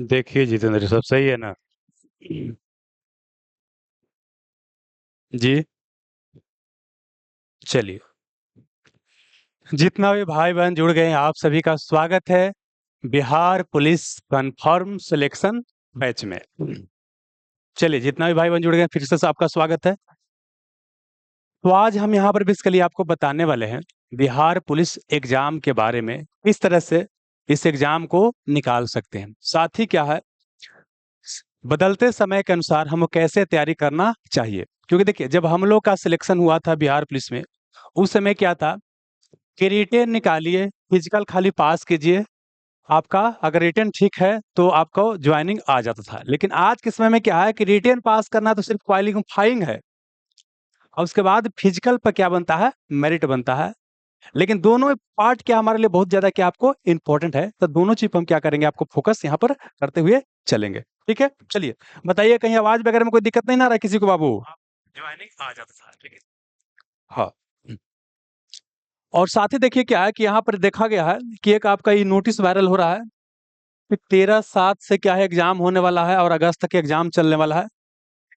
देखिए जितेंद्र, सब सही है ना? जी। चलिए, जितना भी भाई बहन जुड़ गए हैं, आप सभी का स्वागत है Bihar police confirm selection batch में। चलिए, जितना भी भाई बहन जुड़ गए हैं, फिर से आपका स्वागत है। तो आज हम यहाँ पर बेसिकली आपको बताने वाले हैं बिहार पुलिस एग्जाम के बारे में, किस तरह से इस एग्जाम को निकाल सकते हैं। साथ ही क्या है, बदलते समय के अनुसार हमें कैसे तैयारी करना चाहिए। क्योंकि देखिए, जब हम लोग का सिलेक्शन हुआ था बिहार पुलिस में, उस समय क्या था कि रिटेन निकालिए, फिजिकल खाली पास कीजिए, आपका अगर रिटेन ठीक है तो आपको ज्वाइनिंग आ जाता था। लेकिन आज के समय में क्या है कि रिटेन पास करना तो सिर्फ क्वालिफाइंग है, और उसके बाद फिजिकल पर क्या बनता है, मेरिट बनता है। लेकिन दोनों पार्ट क्या हमारे लिए बहुत ज्यादा क्या आपको इंपॉर्टेंट है, तो दोनों चीज पर हम क्या करेंगे, आपको फोकस यहाँ पर करते हुए चलेंगे। ठीक है, चलिए बताइए, कहीं आवाज वगैरह में कोई दिक्कत नहीं ना रहा है किसी को बाबू? ज्वाइनिंग आ जाता था, ठीक है। हाँ। और साथ ही देखिए क्या है कि यहाँ पर देखा गया है कि एक आपका ये नोटिस वायरल हो रहा है कि 13/7 से क्या है एग्जाम होने वाला है और अगस्त तक एग्जाम चलने वाला है।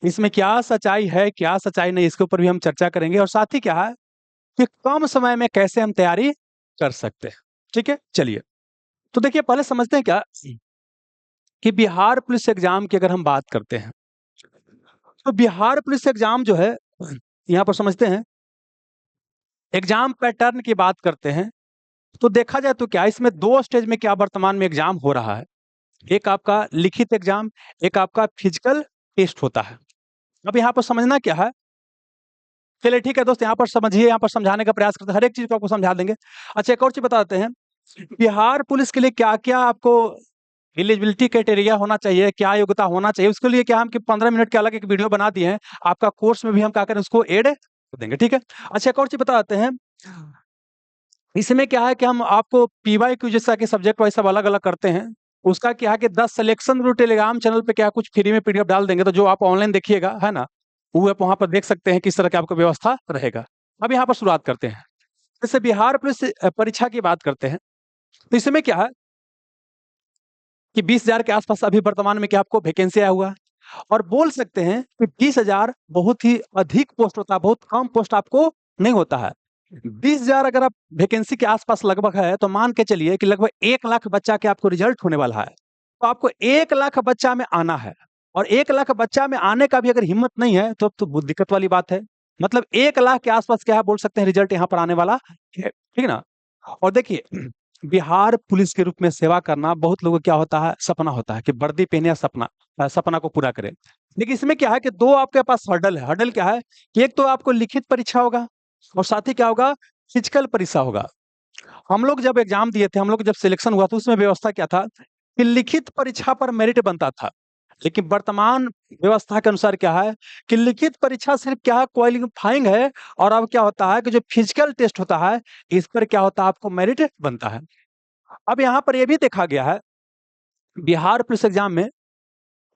इसमें क्या सच्चाई है, क्या सच्चाई नहीं, इसके ऊपर भी हम चर्चा करेंगे। और साथ ही क्या है कि कम समय में कैसे हम तैयारी कर सकते हैं। ठीक है, चलिए। तो देखिए, पहले समझते हैं क्या कि बिहार पुलिस एग्जाम की अगर हम बात करते हैं, तो बिहार पुलिस एग्जाम जो है, यहाँ पर समझते हैं एग्जाम पैटर्न की बात करते हैं। तो देखा जाए तो क्या इसमें दो स्टेज में क्या वर्तमान में एग्जाम हो रहा है। एक आपका लिखित एग्जाम, एक आपका फिजिकल टेस्ट होता है। अब यहाँ पर समझना क्या है, चलिए ठीक है दोस्त, यहाँ पर समझिए, यहाँ पर समझाने का प्रयास करते हैं, हर एक चीज को आपको समझा देंगे। अच्छा, एक और चीज बताते हैं, बिहार पुलिस के लिए क्या क्या आपको एलिजिबिलिटी क्राइटेरिया होना चाहिए, क्या योग्यता होना चाहिए। उसके लिए क्या हम कि 15 मिनट के अलग एक वीडियो बना दिए हैं, आपका कोर्स में भी हम क्या करें, उसको ऐड कर देंगे। ठीक है। अच्छा, एक और चीज बता देते हैं, इसमें क्या है कि हम आपको पीवाई क्यू जैसा कि सब्जेक्ट वाइज सब अलग अलग करते हैं। उसका क्या है कि 10 सिलेक्शन रूट टेलीग्राम चैनल पे क्या कुछ फ्री में पीडीएफ डाल देंगे, तो जो आप ऑनलाइन देखिएगा है ना, वो आप वहां पर देख सकते हैं किस तरह की आपको व्यवस्था रहेगा। अब यहाँ पर शुरुआत करते हैं, जैसे बिहार पुलिस परीक्षा की बात करते हैं। तो इसमें क्या है कि 20,000 के आसपास अभी वर्तमान में क्या आपको वैकेंसी आया हुआ है। और बोल सकते हैं कि 20,000 बहुत ही अधिक पोस्ट होता है, बहुत कम पोस्ट आपको नहीं होता है। 20,000 अगर आप वैकेंसी के आसपास लगभग है, तो मान के चलिए कि लगभग 1 लाख बच्चा के आपको रिजल्ट होने वाला है। तो आपको 1 लाख बच्चा में आना है, और 1 लाख बच्चा में आने का भी अगर हिम्मत नहीं है, तो बहुत दिक्कत वाली बात है। मतलब 1 लाख के आसपास क्या है, बोल सकते हैं रिजल्ट यहाँ पर आने वाला है, ठीक है ना। और देखिए, बिहार पुलिस के रूप में सेवा करना बहुत लोगों को क्या होता है, सपना होता है कि वर्दी पहने या सपना को पूरा करें। लेकिन इसमें क्या है कि दो आपके पास हर्डल है। हर्डल क्या है कि एक तो आपको लिखित परीक्षा होगा, और साथ ही क्या होगा, फिजिकल परीक्षा होगा। हम लोग जब एग्जाम दिए थे, हम लोग जब सिलेक्शन हुआ था, उसमें व्यवस्था क्या था कि लिखित परीक्षा पर मेरिट बनता था। लेकिन वर्तमान व्यवस्था के अनुसार क्या है कि लिखित परीक्षा सिर्फ क्या है, क्वालिफाइंग है। और अब क्या होता है कि जो फिजिकल टेस्ट होता है, इस पर क्या होता है, आपको मेरिट बनता है। अब यहाँ पर यह भी देखा गया है बिहार पुलिस एग्जाम में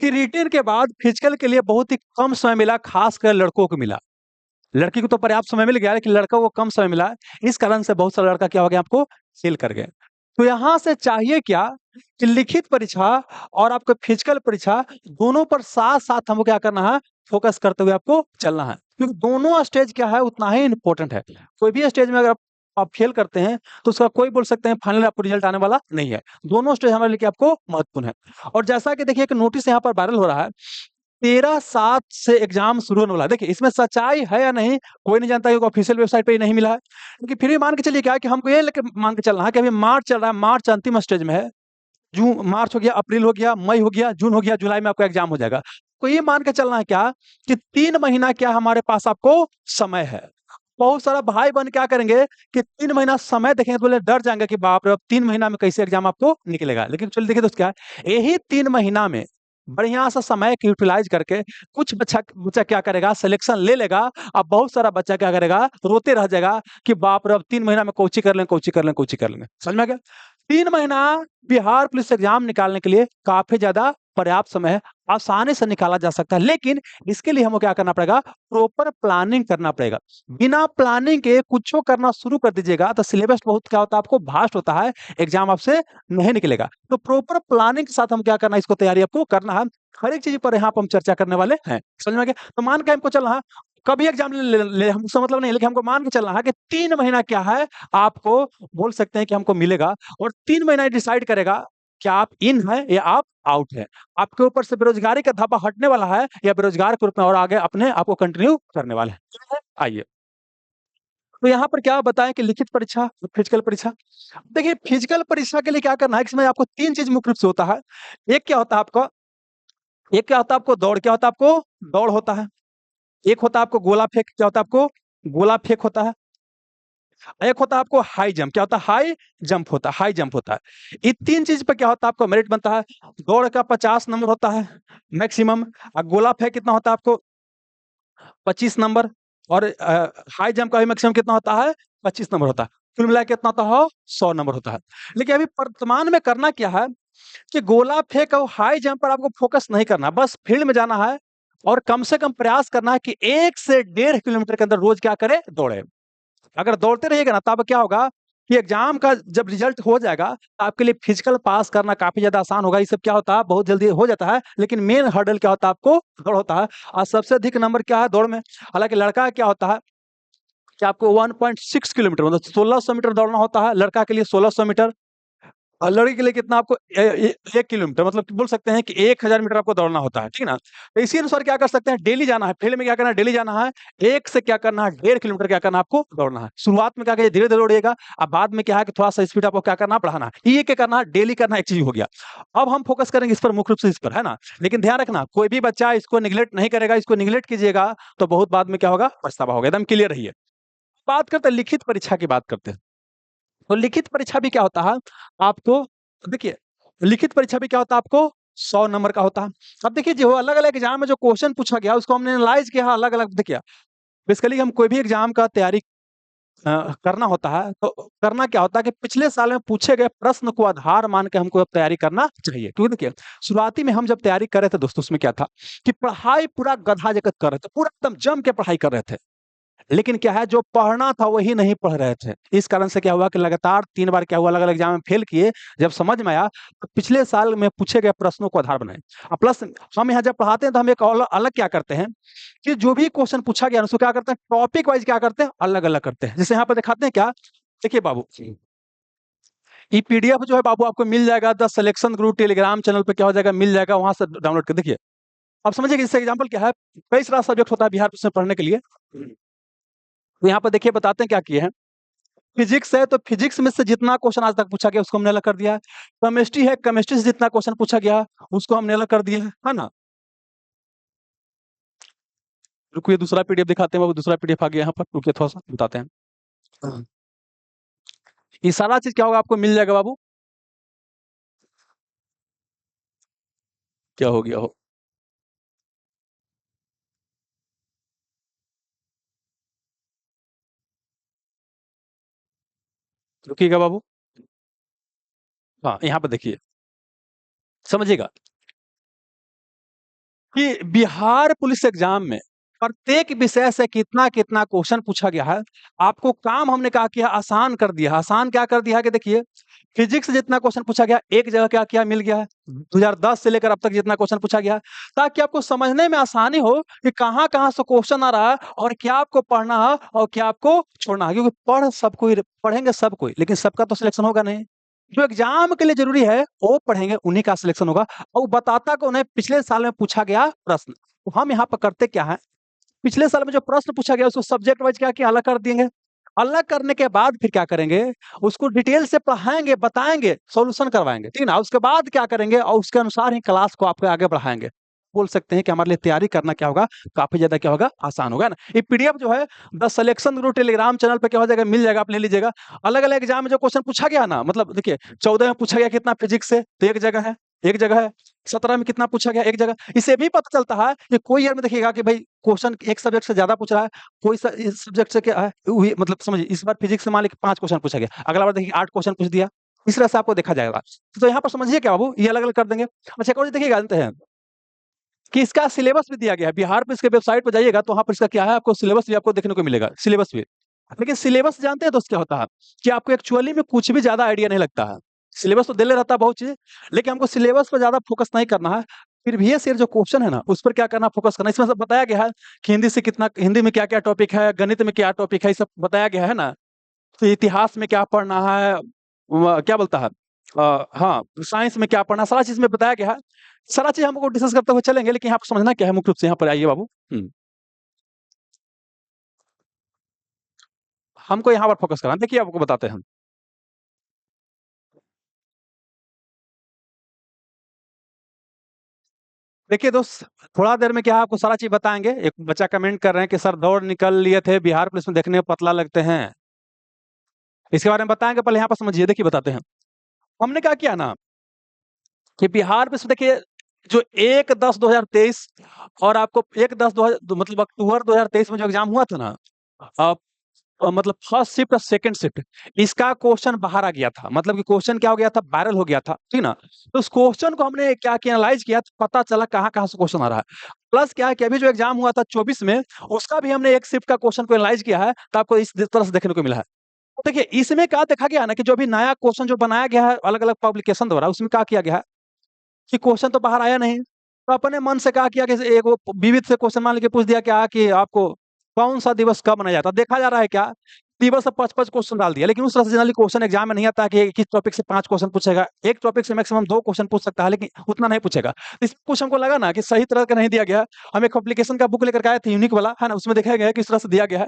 कि रिटेन के बाद फिजिकल के लिए बहुत ही कम समय मिला, खासकर लड़कों को मिला। लड़की को तो पर्याप्त समय मिल गया, लेकिन लड़कों को कम समय मिला। इस कारण से बहुत सारा लड़का क्या हो गया, आपको फेल कर गए। तो यहाँ से चाहिए क्या कि लिखित परीक्षा और आपको फिजिकल परीक्षा दोनों पर साथ साथ हमको क्या करना है, फोकस करते हुए आपको चलना है। क्योंकि दोनों स्टेज क्या है, उतना ही इंपॉर्टेंट है। कोई भी स्टेज में अगर आप फेल करते हैं, तो उसका कोई बोल सकते हैं फाइनल आपको रिजल्ट आने वाला नहीं है। दोनों स्टेज हमारे लिए आपको महत्वपूर्ण है। और जैसा कि देखिए, एक नोटिस यहाँ पर वायरल हो रहा है, 13/7 से एग्जाम शुरू होने वाला है। देखिए, इसमें सच्चाई है या नहीं, कोई नहीं जानता, क्योंकि ऑफिशियल वेबसाइट पे ही नहीं मिला है। क्योंकि फिर भी मान के चलिए क्या है कि हमको ये लेके मान के चलना है कि अभी मार्च चल रहा है, मार्च अंतिम स्टेज में है। जून, मार्च हो गया, अप्रैल हो गया, मई हो गया, जून हो गया, जुलाई में आपका एग्जाम हो जाएगा। तो ये मान के चलना है क्या कि 3 महीना क्या हमारे पास आपको समय है। बहुत सारा भाई बहन क्या करेंगे कि 3 महीना समय देखेंगे तो बोले डर जाएंगे कि बाप रे, अब 3 महीना में कैसे एग्जाम आपको निकलेगा। लेकिन चलिए देखिए दोस्त, क्या है, यही 3 महीना में बढ़िया सा समय को यूटिलाइज करके कुछ बच्चा बच्चा क्या करेगा, सिलेक्शन ले लेगा। अब बहुत सारा बच्चा क्या करेगा, रोते रह जाएगा कि बाप रे, अब 3 महीना में कोची कर लें, कोची कर लें, कोची कर लेंगे। समझ में आ गया? 3 महीना बिहार पुलिस एग्जाम निकालने के लिए काफी ज्यादा पर्याप्त समय है, आसानी से निकाला जा सकता है। लेकिन इसके लिए हमको क्या करना पड़ेगा? प्रॉपर प्लानिंग करना पड़ेगा। बिना प्लानिंग के कुछो करना शुरू कर दीजिएगा तो सिलेबस बहुत क्या होता है, आपको भास्ट होता है, एग्जाम आपसे नहीं निकलेगा। तो प्रॉपर प्लानिंग के साथ हम क्या करना है, इसको तैयारी आपको करना है। हर एक चीज पर यहाँ पर हम चर्चा करने वाले हैं। समझ में आ गया? तो मान के हमको चलना है, कभी एग्जाम ले हमसे मतलब नहीं, लेकिन हमको मान के चलना है कि 3 महीना क्या है, आपको बोल सकते हैं कि हमको मिलेगा और 3 महीना डिसाइड करेगा कि आप इन हैं या आप आउट हैं। आपके ऊपर से बेरोजगारी का धब्बा हटने वाला है या बेरोजगार के रूप में और आगे अपने आप को कंटिन्यू करने वाले हैं। क्या है? आइए। तो यहाँ पर क्या बताएँ कि लिखित परीक्षा और फिजिकल परीक्षा। देखिए फिजिकल परीक्षा के लिए क्या करना है, इसमें आपको 3 चीज़ मुख्य रूप से होता है। एक क्या होता है आपका एक क्या होता है आपको दौड़, क्या होता है आपको? दौड़ होता है। एक होता है आपको गोला फेंक, क्या होता है आपको? गोला फेंक होता है। एक होता है आपको हाई जंप, क्या होता है? हाई जंप होता है, हाई जंप होता है। ये 3 चीज़ पे क्या होता है आपको मेरिट बनता है। दौड़ का 50 नंबर होता है मैक्सिमम, गोला फेंक कितना होता है आपको? 25 नंबर और हाई जंप का भी मैक्सिमम कितना होता है? 25 नंबर होता है। कुल मिला के कितना होता है? 100 नंबर होता है। लेकिन अभी वर्तमान में करना क्या है कि गोला फेंक और हाई जंप पर आपको फोकस नहीं करना, बस फील्ड में जाना है और कम से कम प्रयास करना है कि 1 से डेढ़ किलोमीटर के अंदर रोज क्या करें? दौड़ें। अगर दौड़ते रहिएगा ना तब क्या होगा कि एग्जाम का जब रिजल्ट हो जाएगा तो आपके लिए फिजिकल पास करना काफी ज्यादा आसान होगा। ये सब क्या होता है, बहुत जल्दी हो जाता है, लेकिन मेन हर्डल क्या होता है आपको? दौड़ होता है। और सबसे अधिक नंबर क्या है दौड़ में? हालांकि लड़का का क्या होता है कि आपको 1.6 किलोमीटर मतलब 1600 मीटर दौड़ना होता है, लड़का के लिए 1600 मीटर और लड़की के लिए कितना आपको 1 किलोमीटर मतलब कि बोल सकते हैं कि 1000 मीटर आपको दौड़ना होता है, ठीक है ना? तो इसी अनुसार क्या कर सकते हैं, डेली जाना है, फील्ड में क्या करना है, डेली जाना है। 1 से क्या करना है, डेढ़ किलोमीटर क्या करना है आपको? दौड़ना है। शुरुआत में क्या करिए, धीरे-धीरे दौड़िएगा, अब बाद में क्या है कि थोड़ा-सा स्पीड आपको क्या करना है, बढ़ाना है। ये क्या करना है, डेली करना एक चीज़ हो गया। अब हम फोकस करेंगे इस पर, मुख्य रूप से इस पर, है ना? लेकिन ध्यान रखना, कोई भी बच्चा इसको नेगलेक्ट नहीं करेगा, इसको नेगलेक्ट कीजिएगा तो बहुत बाद में क्या होगा, पछतावा होगा। एकदम क्लियर रहिए। बात करते हैं लिखित परीक्षा की बात करते हैं। तो लिखित परीक्षा भी क्या होता है आपको? देखिए, लिखित परीक्षा भी क्या होता है आपको? 100 नंबर का होता है। अब देखिए जो अलग-अलग एग्ज़ाम में जो क्वेश्चन पूछा गया उसको हमने एनालाइज़ किया अलग-अलग। देखिए, बेसिकली हम कोई भी एग्ज़ाम का तैयारी करना होता है तो करना क्या होता है कि पिछले साल में पूछे गए प्रश्न को आधार मान के हमको अब तैयारी करना चाहिए। क्योंकि देखिए, शुरुआती में हम जब तैयारी कर रहे थे दोस्तों, उसमें क्या था कि पढ़ाई पूरा गधा-जगत कर रहे थे, पूरा एकदम जम के पढ़ाई कर रहे थे। लेकिन क्या है, जो पढ़ना था वही नहीं पढ़ रहे थे। इस कारण से क्या हुआ कि लगातार 3 बार क्या हुआ, अलग-अलग एग्ज़ाम में फेल किए। जब समझ में आया तो पिछले साल में पूछे गए प्रश्नों को आधार बनाए। प्लस हम यहाँ जब पढ़ाते हैं तो हम एक अलग क्या करते हैं कि जो भी क्वेश्चन पूछा गया उसको क्या करते हैं, टॉपिक वाइज़ क्या करते हैं, अलग-अलग करते हैं। जैसे यहाँ पे दिखाते हैं क्या, देखिए बाबू, ये पीडीएफ जो है बाबू आपको मिल जाएगा the selection Guru Telegram channel पे, क्या हो जाएगा, मिल जाएगा, वहाँ से डाउनलोड कर देखिए। अब समझिए कि इससे एग्ज़ाम्पल क्या है, कई सारा सब्जेक्ट होता है बिहार पुलिस में पढ़ने के लिए। तो यहाँ पे देखिए बताते हैं क्या किए हैं। फिजिक्स है तो फिजिक्स में से जितना क्वेश्चन आज तक पूछा गया उसको हमने अलग कर दिया है। केमिस्ट्री है, केमिस्ट्री से जितना क्वेश्चन पूछा गया उसको हमने अलग कर दिया है ना? रुकिए दूसरा पीडीएफ दिखाते हैं बाबू, दूसरा पीडीएफ आ गया यहाँ पर, रुकिए थोड़ा-सा बताते हैं। हाँ। ये सारा चीज़ क्या होगा आपको मिल जाएगा बाबू। क्या हो गया हो? रुकिएगा बाबू। हाँ, यहाँ पे देखिए, समझिएगा कि बिहार पुलिस एग्जाम में प्रत्येक विषय से कितना-कितना क्वेश्चन पूछा गया है। आपको काम हमने कहा कि आसान कर दिया है। आसान क्या कर दिया है कि देखिए, फिजिक्स से जितना क्वेश्चन पूछा गया, एक जगह क्या किया, मिल गया है। 2010 से लेकर अब तक जितना क्वेश्चन पूछा गया है, ताकि आपको समझने में आसानी हो कि कहाँ-कहाँ से क्वेश्चन आ रहा है और क्या आपको पढ़ना है और क्या आपको छोड़ना है। क्योंकि पढ़ सब कोई पढ़ेंगे सब कोई, लेकिन सबका तो सिलेक्शन होगा नहीं। जो एग्जाम के लिए ज़रूरी है, वो पढ़ेंगे, उन्हीं का सिलेक्शन होगा और वो बताता कौन है, पिछले साल में पूछा गया प्रश्न। तो हम यहाँ पर करते क्या हैं, पिछले साल में जो प्रश्न पूछा गया उसको सब्जेक्ट वाइज़ क्या किया, अलग कर देंगे। अलग करने के बाद फिर क्या करेंगे, उसको डिटेल से पढ़ाएँगे, बताएँगे, सॉल्यूशन करवाएँगे, ठीक है ना? उसके बाद क्या करेंगे और उसके अनुसार ही क्लास को आपको आगे बढ़ाएँगे। बोल सकते हैं कि हमारे लिए तैयारी करना क्या होगा, काफ़ी ज़्यादा क्या होगा, आसान होगा ना? ये पीडीएफ जो है the selection Guru Telegram channel पे क्या हो जाएगा, मिल जाएगा, आप ले लीजिएगा। अलग-अलग एग्ज़ाम में जो क्वेश्चन पूछा गया ना, मतलब देखिए 14 में पूछा गया कितना फिजिक्स से, तो एक जगह है, एक जगह है। 17 में कितना पूछा गया, एक जगह। इससे भी पता चलता है कि कोई ईयर में देखिएगा कि भाई क्वेश्चन एक सब्जेक्ट से ज़्यादा पूछ रहा है, कोई स इस सब्जेक्ट से क्या है, वही मतलब समझिए इस बार फिजिक्स से मान लीजिए 5 क्वेश्चन पूछा गया, अगला बार देखिए 8 क्वेश्चन पूछ दिया। इस तरह से आपको देखा जाएगा। तो यहाँ पर समझिए क्या बाबू, ये अलग-अलग कर देंगे। अच्छा एक और चीज़ देखिए जानते हैं कि इसका सिलेबस भी दिया गया है। बिहार पुलिस के वेबसाइट पे जाइएगा तो वहाँ पर इसका क्या है, आपको सिलेबस भी आपको देखने को मिलेगा, सिलेबस भी। लेकिन सिलेबस जानते हैं दोस्त क्या होता है? कि आपको एक्चुअली में कुछ भी ज़्यादा आइडिया नहीं लगता है। सिलेबस तो देले रहता है बहुत चीज़, लेकिन हमको सिलेबस पे ज़्यादा फोकस नहीं करना है। प्रीवियस ईयर जो क्वेश्चन है ना, उस पर क्या करना, फोकस करना है। इसमें सब बताया गया है कि हिंदी में क्या-क्या टॉपिक है, गणित में क्या टॉपिक है, ये सब बताया गया है ना। तो इतिहास में क्या पढ़ना है, क्या बोलता है, हाँ, साइंस में क्या पढ़ना है, सारा चीज़ में बताया गया है। सारा चीज़ हमको डिस्कस करते हुए चलेंगे, लेकिन यहाँ पे समझना क्या है मुख्य रूप से, यहाँ पर आइए बाबू। हमको यहाँ पर फोकस करना है। देखिए आपको बताते हैं हम। देखिए दोस्त, थोड़ा देर में क्या है आपको सारा चीज़ बताएँगे। एक बच्चा कमेंट कर रहे हैं कि सर दौड़ निकल लिए थे, बिहार पुलिस में देखने में पतला लगते हैं। इसके बारे में बताएँगे, पहले यहाँ पर समझिए, देखिए बताते हैं। हमने क्या किया ना कि बिहार पुलिस में देखिए जो 1/10/2023 और आपको 1/10 मतलब अक्टूबर 2023 में जो एग्ज़ाम हुआ था ना, अ मतलब फर्स्ट शिफ्ट और सेकंड शिफ्ट, इसका क्वेश्चन बाहर आ गया था। मतलब कि क्वेश्चन क्या हो गया था, वायरल हो गया था, ठीक ना? तो उस क्वेश्चन को हमने क्या किया, एनालाइज़ किया तो पता चला कहाँ-कहाँ से क्वेश्चन आ रहा है। प्लस क्या है कि अभी जो एग्ज़ाम हुआ था 24 में, उसका भी हमने एक शिफ्ट का क्वेश्चन को एनालाइज़ किया है, तो आपको इस तरह से देखने को मिला है। तो देखिए, इसमें क्या देखा गया है ना कि जो अभी नया क्वेश्चन जो बनाया गया है अलग-अलग पब्लिकेशन द्वारा, उसमें क्या किया गया है कि क्वेश्चन तो बाहर आया नहीं, तो अपने मन से क्या किया कि एक वो विविध से क्वेश्चन मान लीजिए पूछ दिया क्या कि आपको कौन-सा दिवस कब मनाया जाता है? देखा जा रहा है क्या, दिवस से 5-5 क्वेश्चन डाल दिया, लेकिन उस तरह से जनरली क्वेश्चन एग्ज़ाम में नहीं आता है कि किस टॉपिक से 5 क्वेश्चन पूछेगा। एक टॉपिक से मैक्सिमम 2 क्वेश्चन पूछ सकता है, लेकिन उतना नहीं पूछेगा। इस कुछ हमको लगा ना कि सही तरह का नहीं दिया गया है। हम एक एप्लीकेशन का बुक लेकर के आए थे यूनिक वाला, है ना? उसमें दिखाया गया है कि इस तरह से दिया गया है।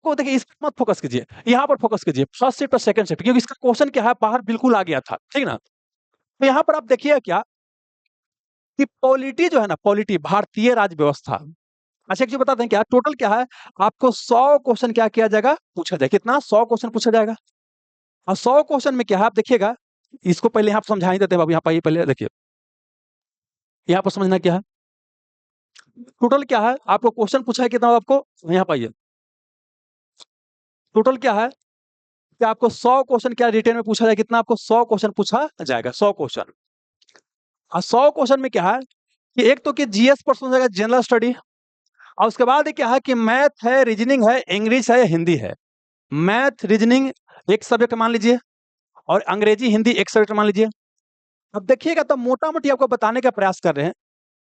तो देखिए इस पे मत फोकस कीजिए, यहाँ पर फोकस कीजिए, फर्स्ट शिफ्ट और सेकंड शिफ्ट, क्योंकि इसका क्वेश्चन क्या है बाहर बिल्कुल आ गया था, ठीक ना? तो यहाँ पर आप देखिए क्या कि पॉलिटी जो है ना, पॉलिटी भारतीय राज्य व्यवस्था। अच्छा एक चीज़ बता दें क्या टोटल क्या है, आपको 100 क्वेश्चन क्या किया जाएगा, पूछा जाएगा। कितना? 100 क्वेश्चन पूछा जाएगा। और 100 क्वेश्चन में क्या है आप देखिएगा, इसको पहले यहाँ पे समझा ही देते हैं बाबू, यहाँ पे आइए पहले देखिए। यहाँ पर समझना क्या है, टोटल क्या है, आपको क्वेश्चन पूछा है कितना आपको, यहाँ पे आइए। टोटल क्या है कि आपको 100 क्वेश्चन क्या रिटेन में पूछा जाएगा, कितना आपको 100 क्वेश्चन पूछा जाएगा, 100 क्वेश्चन। और 100 क्वेश्चन में क्या है कि एक तो कि जीएस प्रश्न हो जाएगा, जनरल स्टडी। और उसके बाद ये क्या है कि मैथ है, रीजनिंग है, इंग्लिश है, हिंदी है। मैथ, रीजनिंग एक सब्जेक्ट मान लीजिए और अंग्रेजी, हिंदी एक सब्जेक्ट मान लीजिए। अब देखिएगा तो मोटा-मोटी आपको बताने का प्रयास कर रहे हैं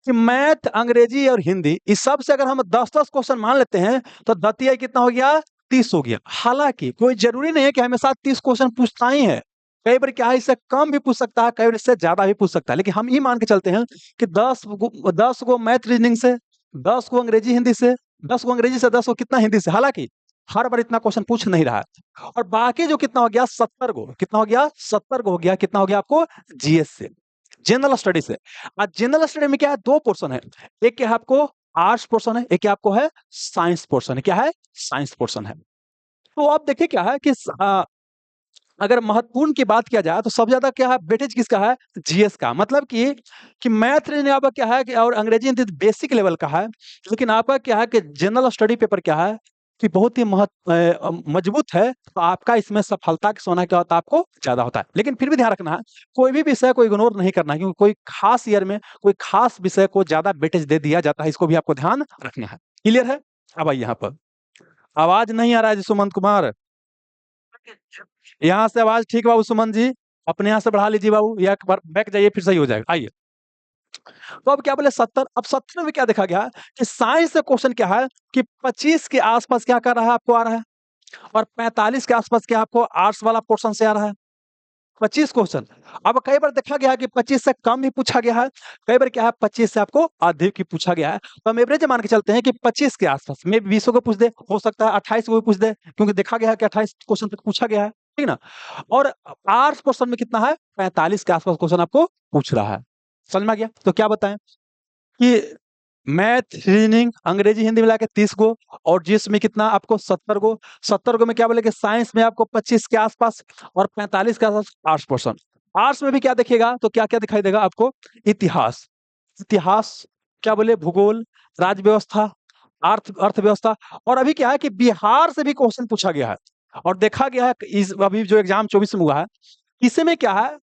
कि मैथ, अंग्रेजी और हिंदी इस सब से अगर हम 10-10 क्वेश्चन मान लेते हैं तो दतिया कितना हो गया, 30 हो गया। हालाँकि कोई ज़रूरी नहीं है कि हमेशा 30 क्वेश्चन पूछना ही है। कई बार क्या है इससे कम भी पूछ सकता है, कई बार इससे ज़्यादा भी पूछ सकता है। लेकिन हम ये मान के चलते हैं कि 10 गो मैथ रीजनिंग से, 10 गो अंग्रेजी हिंदी से, 10 गो अंग्रेजी से, 10 गो कितना हिंदी से। हालाँकि हर बार इतना क्वेश्चन पूछ नहीं रहा है। और बाकी जो कितना हो गया 70 गो, कितना हो गया 70 गो हो गया, कितना हो गया आपको जीएस से, जनरल स्टडी से। जनरल स्टडी में क्या है 2 पोर्शन है। एक क्या है आपको आर्ट्स पोर्शन है, एक क्या आपको है साइंस पोर्शन है। क्या है? साइंस पोर्शन है। तो आप देखिए क्या है कि अगर महत्वपूर्ण की बात किया जाए तो सबसे ज़्यादा क्या है वेटेज किसका है? जीएस का। मतलब कि मैथ रीजनिंग आपका क्या है कि और अंग्रेजी हिंदी बेसिक लेवल का है। लेकिन आपका क्या है कि जनरल स्टडी पेपर क्या है कि बहुत ही मजबूत है, तो आपका इसमें सफलता का सोना क्या होता है आपको ज़्यादा होता है। लेकिन फिर भी ध्यान रखना है, कोई भी विषय को इग्नोर नहीं करना है, क्योंकि कोई खास ईयर में कोई खास विषय को ज़्यादा वेटेज दे दिया जाता है, इसको भी आपको ध्यान रखना है। क्लियर है? अब आइए यहाँ पर। आवाज़ नहीं आ रहा है जी सुमंत कुमार। यहाँ से आवाज़ ठीक बाबू सुमन जी, अपने यहाँ से बढ़ा लीजिए बाबू, या एक बार बैक जाइए फिर सही हो जाएगा। आइए। तो अब क्या बोले 70, अब 70 में क्या देखा गया कि साइंस से क्वेश्चन क्या है कि 25 के आस-पास क्या कर रहा है आपको आ रहा है और 45 के आस-पास क्या आपको आर्ट्स वाला पोर्शन से आ रहा है। 25 क्वेश्चन। अब कई बार देखा गया है कि 25 से कम भी पूछा गया है, कई बार क्या है 25 से आपको अधिक ही पूछा गया है। तो हम एवरेज मान के चलते हैं कि 25 के आस-पास, मे बी 20 को पूछ दे, हो सकता है 28 को भी पूछ दे, क्योंकि देखा गया है कि 28 क्वेश्चन तक पूछा गया है, ठीक ना? और आर्ट्स पोर्शन में कितना है 45 के आस-पास क्वेश्चन आपको पूछ रहा है। समझ में आ गया? तो क्या बताएँ कि मैथ, रीजनिंग, अंग्रेजी, हिंदी मिला के 30 गो और जीएस में कितना आपको 70 गो। 70 गो में क्या बोले कि साइंस में आपको 25 के आस-पास और 45 के आस-पास आर्ट्स पोर्शन। आर्ट्स में भी क्या देखिएगा तो क्या-क्या दिखाई देगा आपको? इतिहास, इतिहास, क्या बोले भूगोल, राज्य व्यवस्था, अर्थव्यवस्था। और अभी क्या है कि बिहार से भी क्वेश्चन पूछा गया है और देखा गया है कि इस अभी जो एग्ज़ाम 24 में हुआ है इसमें क्या है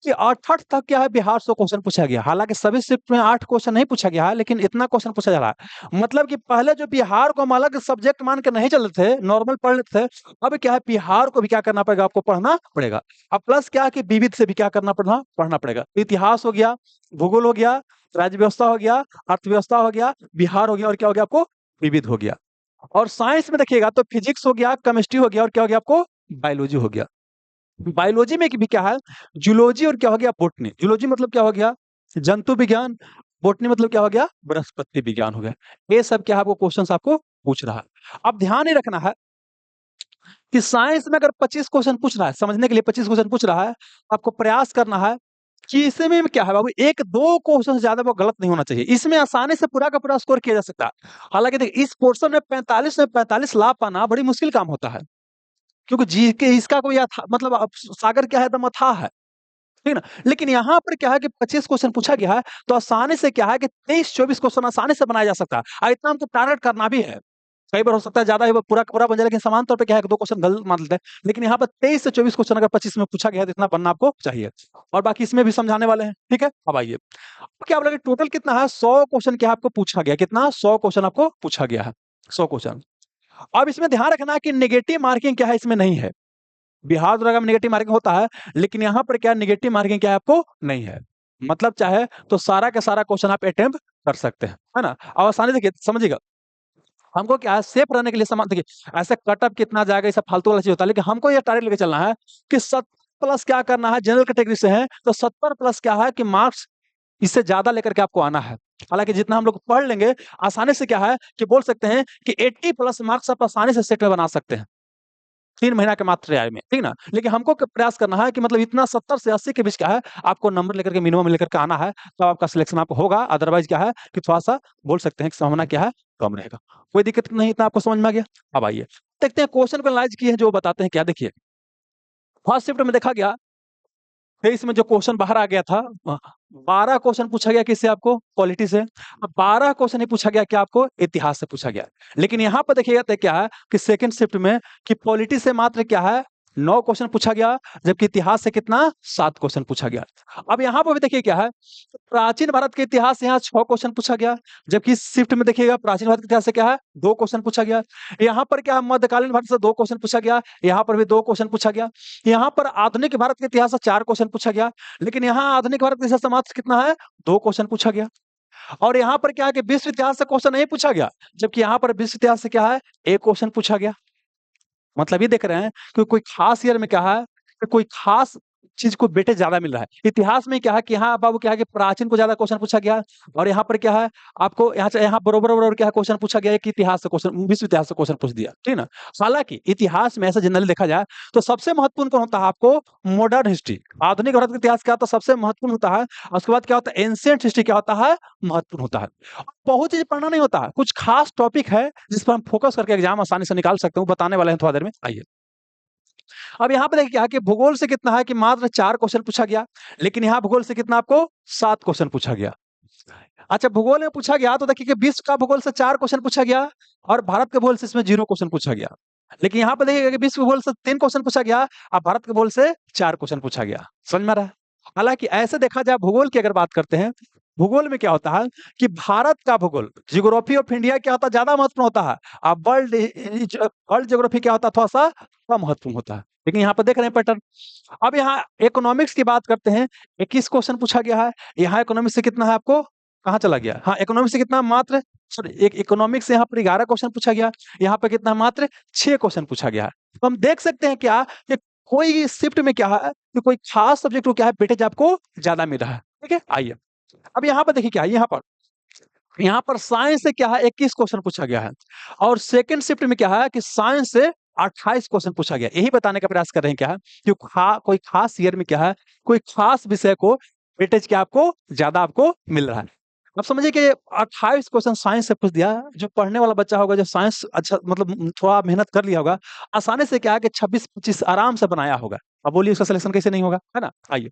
कि 8 तक क्या है बिहार से क्वेश्चन पूछा गया। हालांकि सभी शिफ्ट में 8 क्वेश्चन नहीं पूछा गया है, लेकिन इतना क्वेश्चन पूछा जा रहा है। मतलब कि पहले जो बिहार को हम अलग सब्जेक्ट मान के नहीं चल रहे थे, नॉर्मल पढ़ लेते थे, अब क्या है बिहार को भी क्या करना पड़ेगा, आपको पढ़ना पड़ेगा। अब प्लस क्या है कि विविध से भी क्या करना पढ़ना पड़ेगा। इतिहास हो गया, भूगोल हो गया, राज्य व्यवस्था हो गया, अर्थव्यवस्था हो गया, बिहार हो गया, और क्या हो गया आपको, विविध हो गया। और साइंस में देखिएगा तो फिजिक्स हो गया, केमिस्ट्री हो गया, और क्या हो गया आपको, बायोलॉजी हो गया। बायोलॉजी में भी क्या है, जूलॉजी, और क्या हो गया, बॉटनी। जूलॉजी मतलब क्या हो गया, जंतु विज्ञान। बॉटनी मतलब क्या हो गया, वनस्पति विज्ञान हो गया। ये सब क्या है आपको क्वेश्चंस आपको पूछ रहा है। अब ध्यान ही रखना है कि साइंस में अगर 25 क्वेश्चन पूछ रहा है, समझने के लिए 25 क्वेश्चन पूछ रहा है, आपको प्रयास करना है कि इसमें क्या है बाबू, 1-2 क्वेश्चन से ज्यादा वो गलत नहीं होना चाहिए। इसमें आसानी से पूरा का पूरा स्कोर किया जा सकता है। हालांकि देखिए इस पोर्शन में 45 ला पाना बड़ी मुश्किल काम होता है, क्योंकि जी के इसका कोई मतलब सागर क्या है, एकदम अथाह है, ठीक है ना। लेकिन यहाँ पर क्या है कि 25 क्वेश्चन पूछा गया है, तो आसानी से क्या है कि 23-24 क्वेश्चन आसानी से बनाया जा सकता है। और इतना हमको टारगेट करना भी है। कई बार हो सकता है ज्यादा ही वो पूरा का पूरा बन जाए, लेकिन समान तौर पे क्या है कि 2 क्वेश्चन गलत मान लेते हैं। लेकिन यहाँ पर 23 से 24 क्वेश्चन अगर 25 में पूछा गया है, तो इतना बनना आपको चाहिए। और बाकी इसमें भी समझाने वाले हैं, ठीक है। अब आइए, अब क्या बोला कि टोटल कितना है, 100 क्वेश्चन क्या आपको पूछा गया, कितना, 100 क्वेश्चन आपको पूछा गया है, 100 क्वेश्चन। अब इसमें ध्यान रखना है कि नेगेटिव मार्किंग क्या है, इसमें नहीं है। बिहार दरोगा में नेगेटिव मार्किंग होता है, लेकिन यहाँ पर क्या नेगेटिव मार्किंग क्या है आपको नहीं है। मतलब चाहे तो सारा का सारा क्वेश्चन आप अटेम्प्ट कर सकते हैं, है ना। और आसानी देखिए समझिएगा, हमको क्या है सेफ रहने के लिए समान देखिए, ऐसे कटअप कितना जाएगा ये सब फालतू वाला चीज होता है, लेकिन हमको ये टारगेट लेके चलना है कि 70 प्लस क्या करना है, जनरल कैटेगरी से है तो 70 प्लस क्या है कि मार्क्स इससे ज्यादा लेकर के आपको आना है। हालांकि जितना हम लोग पढ़ लेंगे आसानी से क्या है कि बोल सकते हैं कि 80 प्लस मार्क्स आप आसानी से सेट में बना सकते हैं 3 महीना के मात्र तैयारी में, ठीक ना। लेकिन हमको प्रयास करना है कि मतलब इतना 70 से 80 के बीच क्या है आपको नंबर लेकर के मिनिमम लेकर के आना है, तो आपका सिलेक्शन आपको होगा। अदरवाइज क्या है कि थोड़ा-सा बोल सकते हैं कि संभावना क्या है, कम रहेगा। कोई दिक्कत नहीं, इतना आपको समझ में आ गया? अब आइए, देखते हैं क्वेश्चन को एनालाइज़ किए हैं जो बताते हैं क्या, देखिए। फर्स्ट शिफ्ट में देखा गया, 23 में जो क्वेश्चन बाहर आ गया था, 12 क्वेश्चन पूछा गया किससे आपको, पॉलिटी से। अब 12 क्वेश्चन ही पूछा गया क्या आपको, इतिहास से पूछा गया। लेकिन यहाँ पर देखिएगा तो क्या है कि सेकंड शिफ्ट में कि पॉलिटी से मात्र क्या है 9 क्वेश्चन पूछा गया, जबकि इतिहास से कितना 7 क्वेश्चन पूछा गया। अब यहाँ पर भी देखिए क्या है, प्राचीन भारत के इतिहास से यहाँ 6 क्वेश्चन पूछा गया, जबकि इस शिफ्ट में देखिएगा प्राचीन भारत के इतिहास से क्या है 2 क्वेश्चन पूछा गया। यहाँ पर क्या है मध्यकालीन भारत से 2 क्वेश्चन पूछा गया, यहाँ पर भी 2 क्वेश्चन पूछा गया। यहाँ पर आधुनिक भारत के इतिहास से 4 क्वेश्चन पूछा गया, लेकिन यहाँ आधुनिक भारत के इतिहास से मात्र कितना है 2 क्वेश्चन पूछा गया। और यहाँ पर क्या है कि विश्व इतिहास से क्वेश्चन नहीं पूछा गया, जबकि यहाँ पर विश्व इतिहास से क्या है 1 क्वेश्चन पूछा गया। मतलब ये देख रहे हैं कि कोई खास ईयर में क्या है कि कोई खास चीज को वेटेज ज्यादा मिल रहा है। इतिहास में क्या है कि यहाँ बाबू क्या है कि प्राचीन को ज्यादा क्वेश्चन पूछा गया, और यहाँ पर क्या है आपको यहाँ बरोबर बरोबर क्या क्वेश्चन पूछा गया है कि इतिहास से क्वेश्चन, विश्व इतिहास से क्वेश्चन पूछ दिया, ठीक ना। हालांकि इतिहास में ऐसा जनरली देखा जाए तो सबसे महत्वपूर्ण कौन होता है आपको, मॉडर्न हिस्ट्री। आधुनिक भारत का इतिहास क्या होता है सबसे महत्वपूर्ण होता है, और उसके बाद क्या होता है एंशिएंट हिस्ट्री क्या होता है महत्वपूर्ण होता है। बहुत चीज पढ़ना नहीं होता है, कुछ खास टॉपिक है जिस पर हम फोकस करके एग्जाम आसानी से निकाल सकते हैं, बताने वाले हैं थोड़ा देर में, आइए। अब यहाँ पे देखिए क्या है कि भूगोल से कितना है कि मात्र 4 क्वेश्चन पूछा गया, लेकिन यहाँ भूगोल से कितना आपको 7 क्वेश्चन पूछा गया। अच्छा, भूगोल में पूछा गया तो देखिए कि विश्व का भूगोल से 4 क्वेश्चन पूछा गया, और भारत के भूगोल से इसमें 0 क्वेश्चन पूछा गया। लेकिन यहाँ पे देखिएगा कि विश्व भूगोल से 3 क्वेश्चन पूछा गया, और भारत के भूगोल से 4 क्वेश्चन पूछा गया। समझ में आ रहा है? हालांकि ऐसे देखा जाए भूगोल की अगर बात करते हैं, भूगोल में क्या होता है कि भारत का भूगोल जियोग्राफी ऑफ इंडिया क्या होता है ज्यादा महत्वपूर्ण होता है, और वर्ल्ड ज्योग्राफी क्या होता है थोड़ा सा कम महत्वपूर्ण होता है। लेकिन यहाँ पर देख रहे हैं पैटर्न। अब यहाँ इकोनॉमिक्स की बात करते हैं, 21 क्वेश्चन पूछा गया है। यहाँ इकोनॉमिक्स से कितना है आपको, कहाँ चला गया, हाँ इकोनॉमिक्स से कितना मात्र, सॉरी एक इकोनॉमिक्स से यहाँ पर 11 क्वेश्चन पूछा गया, यहाँ पर कितना मात्र 6 क्वेश्चन पूछा गया है। तो हम देख सकते हैं क्या कि कोई शिफ्ट में क्या है कि कोई खास सब्जेक्ट को क्या है वेटेज आपको ज्यादा मिल रहा है, ठीक है। आइए, अब यहाँ पर देखिए क्या है, यहाँ पर साइंस से क्या है 21 क्वेश्चन पूछा गया है, और सेकंड शिफ्ट में क्या है कि साइंस से 28 क्वेश्चन पूछा गया। यही बताने का प्रयास कर रहे हैं क्या है कि कोई खास ईयर में क्या है कोई खास विषय को वेटेज क्या आपको ज्यादा आपको मिल रहा है। अब समझिए कि 28 क्वेश्चन साइंस से पूछ दिया, जो पढ़ने वाला बच्चा होगा जो साइंस अच्छा मतलब थोड़ा मेहनत कर लिया होगा, आसानी से क्या है कि 26-25 आराम से बनाया होगा। अब बोलिए उसका सिलेक्शन कैसे नहीं होगा, है ना। आइए,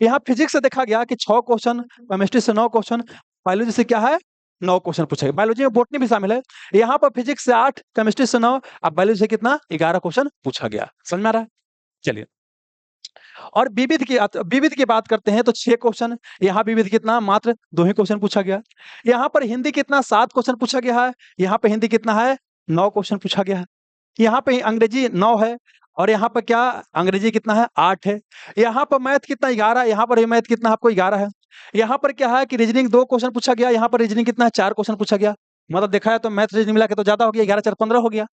यहाँ फिजिक्स से देखा गया कि 6 क्वेश्चन, केमिस्ट्री से 9 क्वेश्चन, बायोलॉजी से क्या है 9 क्वेश्चन पूछे गए। बायोलॉजी में बॉटनी भी शामिल है। यहाँ पर फिजिक्स से 8, केमिस्ट्री से 9, अब बायोलॉजी से कितना 11 क्वेश्चन पूछा गया। समझ में आ रहा है? चलिए, और विविध की बात करते हैं तो 6 क्वेश्चन, यहाँ विविध कितना मात्र 2 ही क्वेश्चन पूछा गया। यहाँ पर हिंदी कितना 7 क्वेश्चन पूछा गया है, यहाँ पे हिंदी कितना है 9 क्वेश्चन पूछा गया है। यहाँ पे अंग्रेजी 9 है और यहाँ पर क्या अंग्रेजी कितना है 8 है। यहाँ पर मैथ कितना 11, यहाँ पर मैथ कितना आपको 11 है। यहाँ पर क्या है कि रीजनिंग 2 क्वेश्चन पूछा गया, यहाँ पर रीजनिंग कितना है 4 क्वेश्चन पूछा गया। मतलब देखा है तो मैथ रीजनिंग मिला के तो ज्यादा हो गया, 11 4 15 हो गया,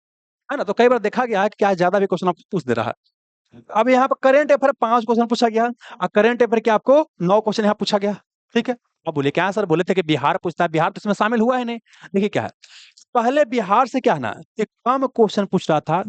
है ना। तो कई बार देखा गया है कि क्या है, ज्यादा भी क्वेश्चन आपको पूछ दे रहा है। अब यहाँ पर करंट अफेयर 5 क्वेश्चन पूछा गया और करंट अफेयर क्या आपको 9 क्वेश्चन यहाँ पूछा गया, ठीक है। अब बोले क्या सर, बोले थे कि बिहार पूछता है, बिहार तो इसमें शामिल हुआ ही नहीं। देखिए क्या है, पहले बिहार से क्या है ना कि कम क्वेश्चन पूछ रहा था,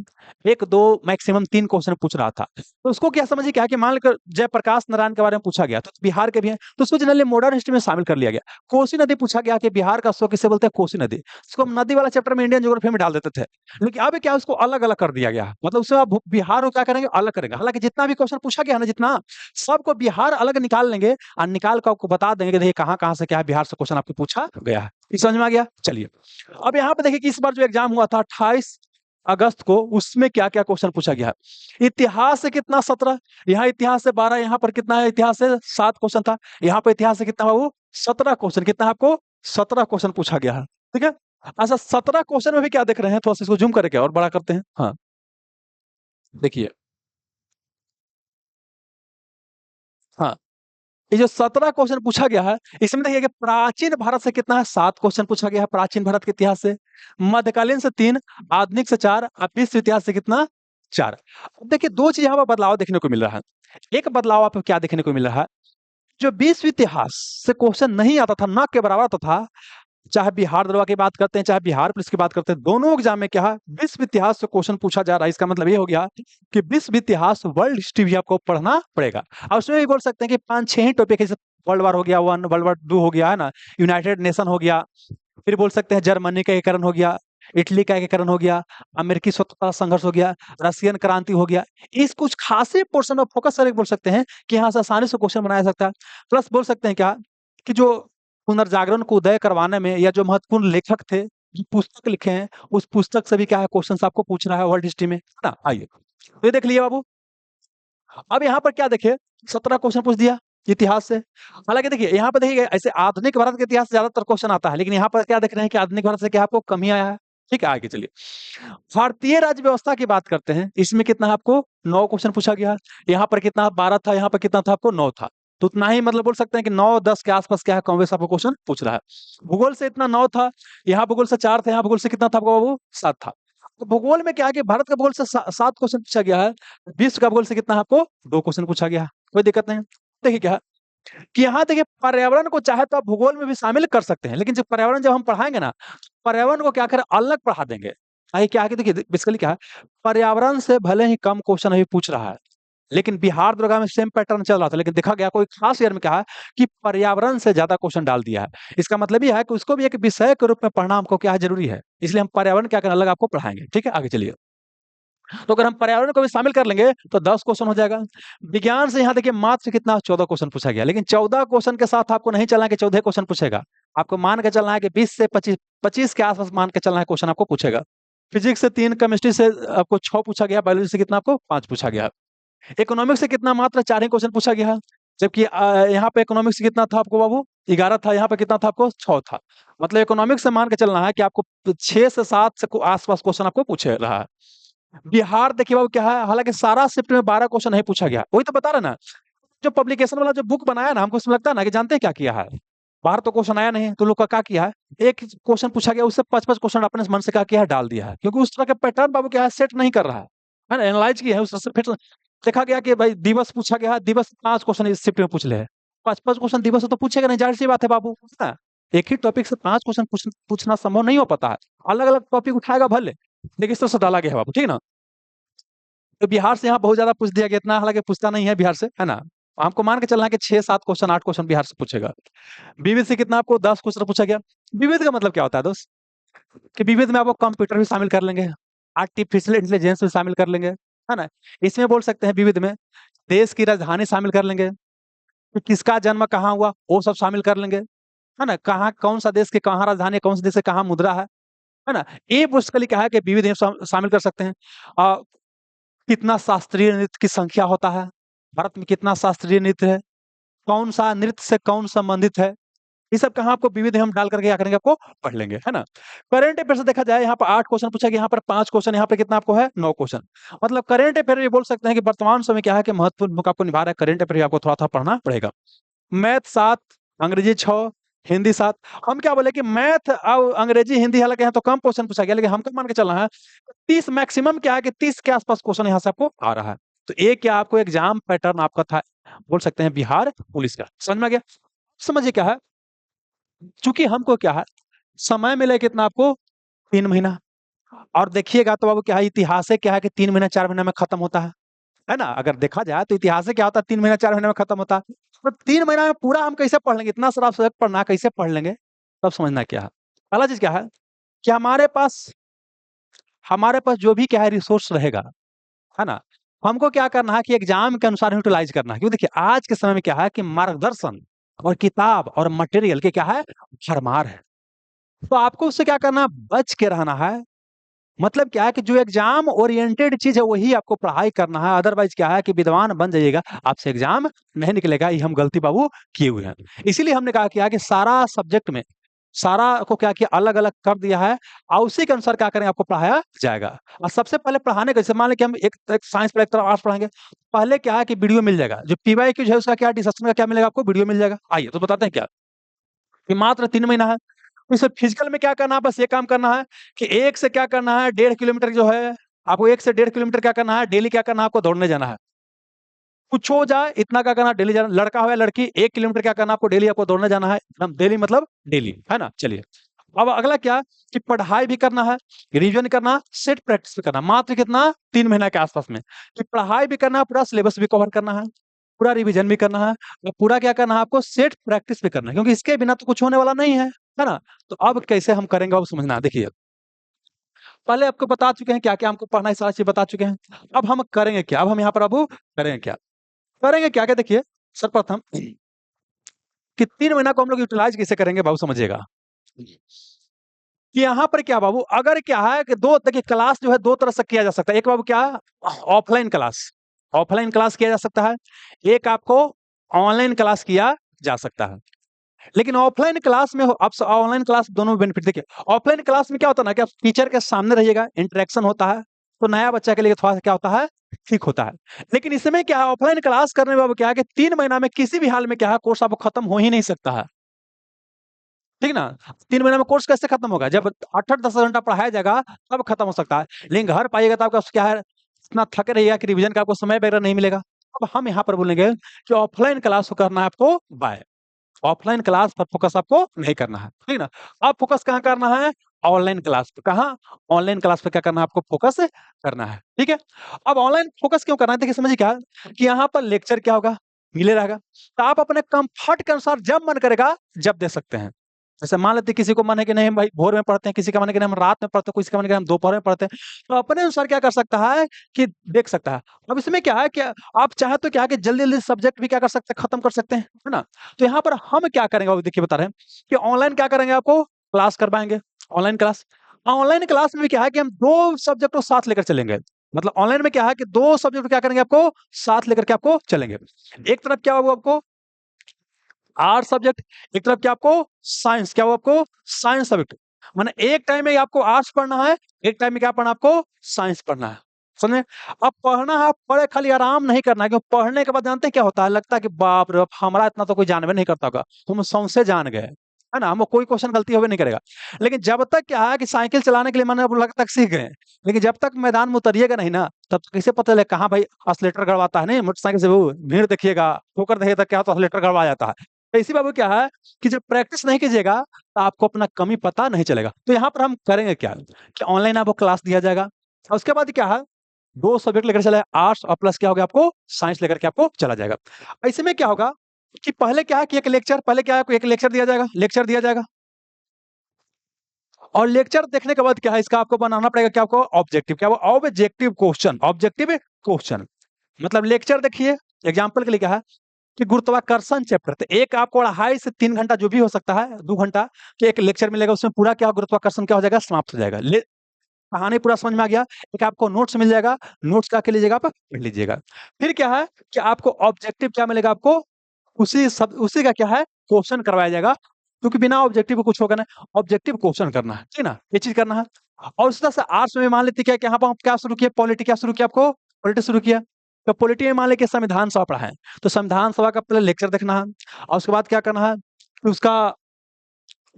1 2 मैक्सिमम 3 क्वेश्चन पूछ रहा था। तो उसको क्या समझिए क्या है कि मान लेकर जयप्रकाश नारायण के बारे में पूछा गया तो बिहार के भी हैं, तो उसको जनरली मॉडर्न हिस्ट्री में शामिल कर लिया गया। कोसी नदी पूछा गया कि बिहार का स्रोत किसे बोलते हैं, कोसी नदी। उसको हम नदी वाला चैप्टर में इंडियन ज्योग्राफी में डाल देते थे, लेकिन अब क्या उसको अलग अलग कर दिया गया, मतलब उसमें अब बिहार को क्या करेंगे अलग करेंगे। हालांकि जितना भी क्वेश्चन पूछा गया ना, जितना सबको बिहार अलग निकाल लेंगे और निकाल कर आपको बता देंगे कि देखिए कहाँ कहाँ से क्या है बिहार से क्वेश्चन आपको पूछा गया है। ये समझ में आ गया। चलिए अब यहाँ पे देखिए कि इस बार जो एग्जाम हुआ था 28 अगस्त को, उसमें क्या क्या क्वेश्चन पूछा गया है। इतिहास से कितना 17, यहाँ इतिहास से 12, यहाँ पर कितना है इतिहास से 7 क्वेश्चन था, यहाँ पे इतिहास से कितना बाबू 17 क्वेश्चन, कितना आपको 17 क्वेश्चन पूछा गया है, ठीक है। अच्छा 17 क्वेश्चन में भी क्या देख रहे हैं, थोड़ा सा इसको जूम करके और बड़ा करते हैं। हाँ देखिए, हाँ ये जो 17 क्वेश्चन पूछा गया है, इसमें देखिए कि प्राचीन भारत से कितना है 7 क्वेश्चन पूछा गया है, प्राचीन भारत के इतिहास से। मध्यकालीन से 3, आधुनिक से 4 और विश्व इतिहास से कितना 4। अब देखिए 2 चीज यहाँ पर बदलाव देखने को मिल रहा है। एक बदलाव आपको क्या देखने को मिल रहा है, जो विश्व इतिहास से क्वेश्चन नहीं आता था, ना के बराबर आता था, चाहे बिहार दरोगा की बात करते हैं चाहे बिहार पुलिस की बात करते हैं, दोनों एग्जाम में क्या है विश्व इतिहास से क्वेश्चन पूछा जा रहा है। इसका मतलब ये हो गया कि विश्व इतिहास वर्ल्ड हिस्ट्री भी आपको पढ़ना पड़ेगा। और उसमें भी बोल सकते हैं कि 5 6 ही टॉपिक है, जैसे वर्ल्ड वार हो गया 1, वर्ल्ड वार 2 हो गया, है ना, यूनाइटेड नेशन हो गया, फिर बोल सकते हैं जर्मनी का एकीकरण हो गया, इटली का एकीकरण हो गया, अमेरिकी स्वतंत्रता संघर्ष हो गया, रशियन क्रांति हो गया। इस कुछ खासे पोर्शन में फोकस करके बोल सकते हैं कि यहाँ से आसानी से क्वेश्चन बनाया जा सकता है। प्लस बोल सकते हैं क्या कि जो पुनर्जागरण को उदय करवाने में या जो महत्वपूर्ण लेखक थे, जो पुस्तक लिखे हैं, उस पुस्तक से भी क्या है क्वेश्चन आपको पूछ रहा है वर्ल्ड हिस्ट्री में, है ना। आइए तो ये देख लिए बाबू। अब यहाँ पर क्या देखिए 17 क्वेश्चन पूछ दिया इतिहास से। हालांकि देखिए यहाँ पर देखिए ऐसे आधुनिक भारत के इतिहास से ज्यादातर क्वेश्चन आता है, लेकिन यहाँ पर क्या देख रहे हैं कि आधुनिक भारत से क्या आपको कमी आया है, ठीक है। आगे चलिए, भारतीय राज्य व्यवस्था की बात करते हैं, इसमें कितना आपको 9 क्वेश्चन पूछा गया है। यहाँ पर कितना 12 था, यहाँ पर कितना था आपको 9 था। तो उतना ही मतलब बोल सकते हैं कि 9 10 के आसपास क्या है कम बेस आपको क्वेश्चन पूछ रहा है। भूगोल से इतना 9 था, यहाँ भूगोल से 4 था, यहाँ भूगोल से कितना था आपको बाबू 7 था। तो भूगोल में क्या है कि भारत का भूगोल से 7 क्वेश्चन पूछा गया है, विश्व का भूगोल से कितना है आपको 2 क्वेश्चन पूछा गया है, कोई दिक्कत नहीं। देखिए क्या है कि यहाँ देखिए पर्यावरण को चाहे तो आप भूगोल में भी शामिल कर सकते हैं, लेकिन जब पर्यावरण जब हम पढ़ाएंगे ना, पर्यावरण को क्या करें अलग पढ़ा देंगे। आइए क्या है कि देखिए बेसिकली क्या है, पर्यावरण से भले ही कम क्वेश्चन अभी पूछ रहा है, लेकिन बिहार दरोगा में सेम पैटर्न चल रहा था, लेकिन देखा गया कोई खास ईयर में क्या है कि पर्यावरण से ज्यादा क्वेश्चन डाल दिया है। इसका मतलब ये है कि उसको भी एक विषय के रूप में पढ़ना हमको क्या है जरूरी है, इसलिए हम पर्यावरण क्या करें अलग आपको पढ़ाएंगे, ठीक है। आगे चलिए, तो अगर हम पर्यावरण को भी शामिल कर लेंगे तो 10 क्वेश्चन हो जाएगा। विज्ञान से यहाँ देखिए मात्र कितना 14 क्वेश्चन पूछा गया, लेकिन 14 क्वेश्चन के साथ आपको नहीं चलना है कि 14 क्वेश्चन पूछेगा, आपको मान के चलना है कि 20 से 25 के आसपास मान के चलना है क्वेश्चन आपको पूछेगा। फिजिक्स से 3, केमिस्ट्री से आपको 6 पूछा गया, बायोलॉजी से कितना आपको 5 पूछा गया, इकोनॉमिक्स से कितना मात्र 4 ही क्वेश्चन पूछा गया है, जबकि यहाँ पे इकोनॉमिक्स से कितना था आपको बाबू 11 था, यहाँ पे कितना था आपको 6 था। मतलब इकोनॉमिक्स से मान के चलना है कि आपको 6 से 7 से आसपास क्वेश्चन आपको पूछे रहा है। बिहार देखिए बाबू क्या है, हालांकि सारा शिफ्ट में 12 क्वेश्चन नहीं पूछा गया, वही तो बता रहे ना, जो पब्लिकेशन वाला जो बुक बनाया ना, हमको उसमें लगता है ना कि जानते हैं क्या किया है, बाहर तो क्वेश्चन आया नहीं, तो लोग का क्या किया है, एक क्वेश्चन पूछा गया उससे 5 क्वेश्चन अपने मन से क्या किया है डाल दिया है, क्योंकि उस तरह का पैटर्न बाबू क्या है सेट नहीं कर रहा है ना, एनालाइज किया है उस तरह से। फिर देखा गया कि भाई दिवस पूछा गया है, दिवस 5 क्वेश्चन इस शिफ्ट में पूछ ले, 5 क्वेश्चन दिवस से तो पूछेगा नहीं, जाहिर सी बात है बाबू, है ना? एक ही टॉपिक से 5 क्वेश्चन पूछना संभव नहीं हो पाता है, अलग अलग टॉपिक उठाएगा भले, लेकिन इस तरह से डाला गया है बाबू, ठीक ना। तो बिहार से यहाँ बहुत ज्यादा पूछ दिया गया, इतना हालांकि पूछता नहीं है बिहार से, है ना। हमको मान के चलना है कि 6 7 क्वेश्चन 8 क्वेश्चन बिहार से पूछेगा। विविध से कितना आपको 10 क्वेश्चन पूछा गया। विविध का मतलब क्या होता है दोस्त, कि विविध में आपको कंप्यूटर भी शामिल कर लेंगे, आर्टिफिशियल इंटेलिजेंस भी शामिल कर लेंगे, है ना। इसमें बोल सकते हैं विविध में देश की राजधानी शामिल कर लेंगे, कि किसका जन्म कहाँ हुआ वो सब शामिल कर लेंगे, है ना, कहाँ कौन सा देश की कहाँ राजधानी है, कौन से देश से कहाँ मुद्रा है ना। ये बेसिकली क्या है कि विविध में शामिल कर सकते हैं। कितना शास्त्रीय नृत्य की संख्या होता है, भारत में कितना शास्त्रीय नृत्य है, कौन सा नृत्य से कौन संबंधित है, ये सब कहाँ आपको विविध हम डाल करके क्या करेंगे, आपको पढ़ लेंगे, है ना। करंट अफेयर से देखा जाए यहाँ पर 8 क्वेश्चन पूछा गया, यहाँ पर 5 क्वेश्चन, यहाँ पर कितना आपको है 9 क्वेश्चन। मतलब करंट अफेयर ये बोल सकते हैं कि वर्तमान समय क्या है कि महत्वपूर्ण भूमिका आपको निभा रहा है, करंट अफेयर आपको थोड़ा थोड़ा पढ़ना पड़ेगा। मैथ 7, अंग्रेजी 6, हिंदी 7। हम क्या बोले कि मैथ और अंग्रेजी हिंदी हालांकि यहाँ तो कम क्वेश्चन पूछा गया, लेकिन हमको मान के चलना है 30 मैक्सिमम क्या है कि 30 के आसपास क्वेश्चन यहाँ से आपको आ रहा है। तो एक क्या आपको एग्जाम पैटर्न आपका था, बोल सकते हैं बिहार पुलिस का। समझ में आ गया? समझिए क्या है, चूंकि हमको क्या है समय मिले कितना आपको 3 महीना, और देखिएगा तो बाबू क्या है, इतिहास से क्या है कि 3 महीना 4 महीना में खत्म होता है ना। अगर देखा जाए तो इतिहास से क्या होता है, 3 महीना 4 महीने में खत्म होता है। तो 3 महीना में पूरा हम कैसे पढ़ लेंगे, इतना सारा सब्जेक्ट पढ़ना कैसे पढ़ लेंगे, तब समझना क्या है। पहला चीज क्या है कि हमारे पास जो भी क्या है रिसोर्स रहेगा, है ना, हमको क्या करना है कि एग्जाम के अनुसार यूटिलाइज करना है। क्योंकि देखिए आज के समय में क्या है कि मार्गदर्शन और किताब और मटेरियल के क्या है भरमार है। तो आपको उससे क्या करना है, बच के रहना है। मतलब क्या है कि जो एग्जाम ओरिएंटेड चीज है वही आपको पढ़ाई करना है, अदरवाइज क्या है कि विद्वान बन जाइएगा, आपसे एग्जाम नहीं निकलेगा। ये हम गलती बाबू किए हुए हैं। इसीलिए हमने कहा क्या कि सारा सब्जेक्ट में सारा को क्या किया अलग अलग कर दिया है, और उसी के अनुसार क्या करें आपको पढ़ाया जाएगा। और सबसे पहले पढ़ाने का, जैसे मान लें कि हम एक साइंस पर एक तरफ आर्ट्स पढ़ाएंगे, पहले क्या है कि वीडियो मिल जाएगा, जो पीवाईक्यू है उसका क्या डिस्कशन का क्या मिलेगा आपको, वीडियो मिल जाएगा। आइए तो बताते हैं क्या कि मात्र 3 महीना है। तो इसे फिजिकल में क्या करना है, बस ये काम करना है कि एक से क्या करना है 1.5 किलोमीटर जो है, आपको 1 से 1.5 किलोमीटर क्या करना है, डेली क्या करना है, आपको दौड़ने जाना है। कुछ हो जाए इतना क्या करना है, डेली जाना, लड़का हो या लड़की 1 किलोमीटर क्या करना है, आपको डेली आपको दौड़ने जाना है, एकदम डेली मतलब डेली, है ना। चलिए अब अगला क्या कि पढ़ाई भी करना है, रिवीजन करना, सेट प्रैक्टिस भी करना। मात्र कितना 3 महीना के आसपास में कि पढ़ाई भी करना है, पूरा सिलेबस भी कवर करना है, पूरा रिवीजन भी करना है, और पूरा क्या करना है आपको सेट प्रैक्टिस भी करना है, क्योंकि इसके बिना तो कुछ होने वाला नहीं है ना। तो अब कैसे हम करेंगे अब समझना है। देखिए पहले आपको बता चुके हैं क्या क्या हमको पढ़ना है, सारी चीज बता चुके हैं। अब हम करेंगे क्या, अब हम यहाँ पर अब करेंगे क्या, देखिए सर्वप्रथम कि 3 महीना को हम लोग यूटिलाइज कैसे करेंगे बाबू समझिएगा। कि यहाँ पर क्या बाबू, अगर क्या है कि दो देखिए क्लास जो है 2 तरह से किया जा सकता है। एक बाबू क्या, ऑफलाइन क्लास किया जा सकता है, एक आपको ऑनलाइन क्लास किया जा सकता है। लेकिन ऑफलाइन क्लास में आप ऑनलाइन क्लास दोनों में बेनिफिट देखिए। ऑफलाइन क्लास में क्या होता है ना कि आप टीचर के सामने रहिएगा, इंटरेक्शन होता है, तो नया बच्चा के लिए थोड़ा सा क्या होता है, ठीक होता है। लेकिन इसमें क्या है, ऑफलाइन क्लास करने में अब क्या है कि 3 महीना में किसी भी हाल में क्या है कोर्स आपको खत्म हो ही नहीं सकता है, ठीक ना। 3 महीने में कोर्स कैसे खत्म होगा, जब 8-10 घंटा पढ़ाया जाएगा तब खत्म हो सकता है। लेकिन घर पाइएगा तो आपका क्या है, इतना थके रहिएगा कि रिवीजन का आपको समय वगैरह नहीं मिलेगा। अब हम यहाँ पर बोलेंगे कि ऑफलाइन क्लास को करना है आपको बाय, ऑफलाइन क्लास पर फोकस आपको नहीं करना है, ठीक ना। अब फोकस कहाँ करना है, ऑनलाइन क्लास पे। कहाँ, ऑनलाइन क्लास पे क्या करना है आपको फोकस करना है, ठीक है। अब ऑनलाइन फोकस क्यों करना है, देखिए समझिए क्या कि यहाँ पर लेक्चर क्या होगा, मिले रहेगा, तो आप अपने कंफर्ट के अनुसार जब मन करेगा जब दे सकते हैं। जैसे मान लेते हैं किसी को मन है कि नहीं हम भाई भोर में पढ़ते हैं, किसी का मन है कि नहीं हम रात में पढ़ते हैं, किसी का मन है कि हम दोपहर में पढ़ते हैं, तो अपने अनुसार क्या कर सकता है कि देख सकता है। अब इसमें क्या है कि आप चाहे तो क्या है कि जल्दी जल्दी सब्जेक्ट भी क्या कर सकते हैं, खत्म कर सकते हैं, है ना। तो यहाँ पर हम क्या करेंगे, अब देखिए बता रहे हैं कि ऑनलाइन क्या करेंगे, आपको क्लास करवाएंगे, ऑनलाइन क्लास। ऑनलाइन क्लास में क्या है कि हम 2 सब्जेक्ट को साथ लेकर चलेंगे। मतलब ऑनलाइन में क्या है कि 2 सब्जेक्ट क्या करेंगे, आपको साथ लेकर के आपको चलेंगे। एक तरफ क्या होगा आपको आर्ट सब्जेक्ट, एक तरफ क्या आपको साइंस, क्या होगा आपको साइंस सब्जेक्ट। माने एक टाइम में आपको आर्ट्स पढ़ना है, एक टाइम में क्या पढ़ना है आपको साइंस पढ़ना है, समझे। अब पढ़ना है, पढ़े खाली आराम नहीं करना है, क्योंकि पढ़ने के बाद जानते हैं क्या होता है, लगता है कि बाप रे बाप हमारा इतना तो कोई जानबे नहीं करता होगा, हम सौंसे जान गए, है ना, हमको कोई क्वेश्चन गलती होवे नहीं करेगा। लेकिन जब तक क्या है कि साइकिल चलाने के लिए मैंने लगता तक सीख गए, लेकिन जब तक मैदान में उतरिएगा नहीं ना, तब तक कैसे पता चले कहाँ भाई असलेटर गड़वाता है, नहीं मोटरसाइकिल से वो भीड़ देखिएगा, ठोकर देखिएगा क्या तो असलेटर गड़वा जाता है। तो इसी बाबू क्या है कि जब प्रैक्टिस नहीं कीजिएगा तो आपको अपना कमी पता नहीं चलेगा। तो यहाँ पर हम करेंगे क्या कि ऑनलाइन आपको क्लास दिया जाएगा, और उसके बाद क्या है 2 सब्जेक्ट लेकर चला आर्ट्स और प्लस क्या होगा आपको साइंस लेकर के आपको चला जाएगा। ऐसे में क्या होगा कि पहले क्या है कि एक लेक्चर, पहले क्या है कि एक लेक्चर दिया जाएगा, और लेक्चर देखने के बाद क्या है इसका आपको बनाना पड़ेगा क्या, आपको ऑब्जेक्टिव, क्या वो ऑब्जेक्टिव क्वेश्चन। मतलब लेक्चर देखिए एग्जाम्पल के लिए क्या है कि गुरुत्वाकर्षण चैप्टर, तो एक आपको 2.5 से 3 घंटा जो भी हो सकता है 2 घंटा के एक लेक्चर मिलेगा, उसमें पूरा क्या गुरुत्वाकर्षण क्या हो जाएगा समाप्त हो जाएगा। कहानी पूरा समझ में आ गया। एक आपको नोट्स मिल जाएगा, नोट्स क्या लीजिएगा, आप पढ़ लीजिएगा। फिर क्या है कि आपको ऑब्जेक्टिव क्या मिलेगा, आपको उसी का क्या है, क्वेश्चन करवाया जाएगा, क्योंकि बिना ऑब्जेक्टिव के कुछ होगा नहीं। ऑब्जेक्टिव क्वेश्चन करना है, ठीक ना, ये चीज करना है। और उस तरह से आर्ट्स में मान लेते क्या कि यहाँ पर हम क्या शुरू किया, पॉलिटी क्या शुरू किया, आपको पॉलिटी शुरू किया। तो पॉलिटी में मान लें कि संविधान सभा पढ़ा है, तो संविधान सभा का पहले लेक्चर देखना है, और उसके बाद क्या करना है कि उसका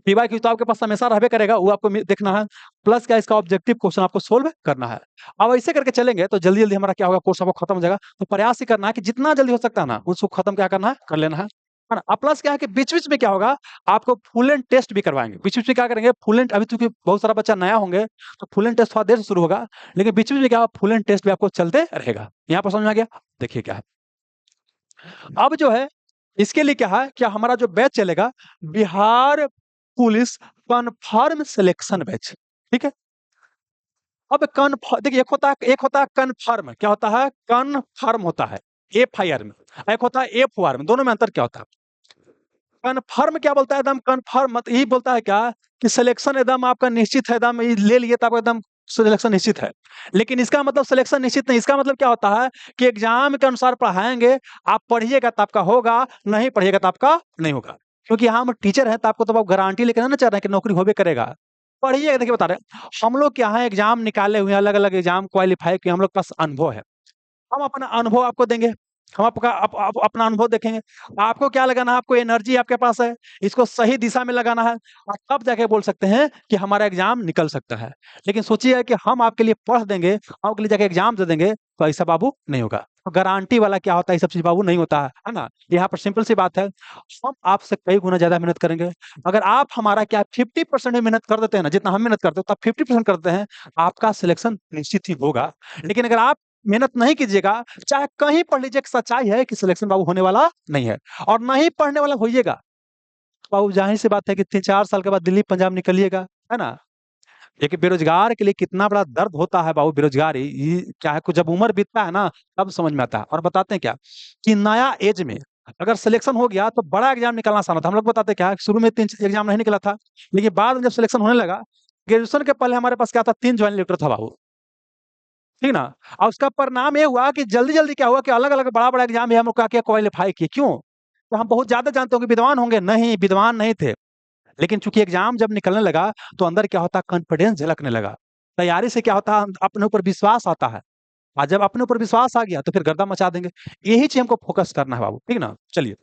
पीवाई क्यू तो आपके पास हमेशा रहबे करेगा, वो आपको देखना है। प्लस क्या, इसका ऑब्जेक्टिव क्वेश्चन आपको सोल्व करना है। अब ऐसे करके चलेंगे तो जल्दी जल्दी हमारा क्या होगा, कोर्स आपको खत्म हो जाएगा। तो प्रयास ही करना है कि जितना जल्दी हो सकता है ना, उसको खत्म क्या करना है, कर लेना है ना। अब प्लस क्या है कि बीच बीच में क्या होगा, आपको फुल एंड टेस्ट भी करवाएंगे। बीच बीच में क्या करेंगे, फुल एंड, अभी चूंकि बहुत सारा बच्चा नया होंगे तो फुल एंड टेस्ट थोड़ा देर से शुरू होगा, लेकिन बीच बीच में क्या, फुल एंड टेस्ट भी आपको चलते रहेगा। यहाँ पर समझ में आ गया। देखिए क्या है, अब जो है इसके लिए क्या है, क्या हमारा जो बैच चलेगा, Bihar police confirm selection batch, ठीक है। अब देखिए, एक होता है कन्फर्म, क्या होता है, कन्फर्म होता है FIR में, एक होता है FOR में, दोनों में अंतर क्या होता है। कन्फर्म क्या बोलता है, एकदम कन्फर्म मत यही बोलता है क्या कि सिलेक्शन एकदम आपका निश्चित है, एकदम ये ले लिए तो आपका एकदम सिलेक्शन निश्चित है। लेकिन इसका मतलब सिलेक्शन निश्चित नहीं, इसका मतलब क्या होता है कि एग्जाम के अनुसार पढ़ाएंगे, आप पढ़िएगा तो आपका होगा, नहीं पढ़िएगा तो आपका नहीं होगा। क्योंकि यहाँ हम टीचर है तो आपको तो आप गारंटी लेकर ना चाह रहे हैं कि नौकरी होबे करेगा। पढ़िए, देखिए बता रहे हैं, हम लोग यहाँ एग्जाम निकाले हुए हैं, अलग अलग एग्जाम क्वालिफाई किए, हम लोग के पास अनुभव है। हम अपना अनुभव आपको देंगे, हम आपका अपना अनुभव देखेंगे। आपको क्या लगाना है, आपको एनर्जी आपके पास है, इसको सही दिशा में लगाना है, और तब जाके बोल सकते हैं कि हमारा एग्जाम निकल सकता है। लेकिन सोचिए कि हम आपके लिए पढ़ देंगे, आपके लिए जाके एग्जाम दे देंगे, तो ऐसा बाबू नहीं होगा। तो गारंटी वाला क्या होता है, ये सब चीज बाबू नहीं होता है ना। यहाँ पर सिंपल सी बात है, हम आपसे कई गुना ज्यादा मेहनत करेंगे। अगर आप हमारा क्या 50% भी मेहनत कर देते हैं ना, जितना हम मेहनत करते हैं, तब 50% करते हैं, आपका सिलेक्शन निश्चित ही होगा। लेकिन अगर आप मेहनत नहीं कीजिएगा, चाहे कहीं पढ़ लीजिए, एक सच्चाई है कि सिलेक्शन बाबू होने वाला नहीं है। और नहीं पढ़ने वाला होइएगा, बाबू जाहिर सी बात है कि 3-4 साल के बाद दिल्ली पंजाब निकलिएगा, है ना। एक बेरोजगार के लिए कितना बड़ा दर्द होता है बाबू, बेरोजगारी, ये क्या है, कुछ जब उम्र बीतता है ना, तब समझ में आता है। और बताते हैं क्या कि नया एज में अगर सिलेक्शन हो गया तो बड़ा एग्जाम निकलना आसान होता है। हम लोग बताते हैं क्या, शुरू में 3 एग्जाम नहीं निकला था, लेकिन बाद में जब सिलेक्शन होने लगा, ग्रेजुएशन के पहले हमारे पास क्या था, 3 ज्वाइनिंग लेटर था बाबू, ठीक ना। और उसका परिणाम ये हुआ कि जल्दी-जल्दी क्या हुआ कि अलग-अलग बड़ा-बड़ा एग्जाम भी हम लोग क्या किया, क्वालीफाई किए। क्यों? तो हम बहुत ज़्यादा जानते होंगे, विद्वान होंगे, नहीं विद्वान नहीं थे। लेकिन चूँकि एग्जाम जब निकलने लगा, तो अंदर क्या होता है, कॉन्फिडेंस झलकने लगा। तैयारी से क्या होता है, अपने ऊपर विश्वास आता है। और जब अपने ऊपर विश्वास आ गया, तो फिर गर्दा मचा देंगे। यही चीज़ हमको फोकस करना है बाबू, ठीक ना? चलिए,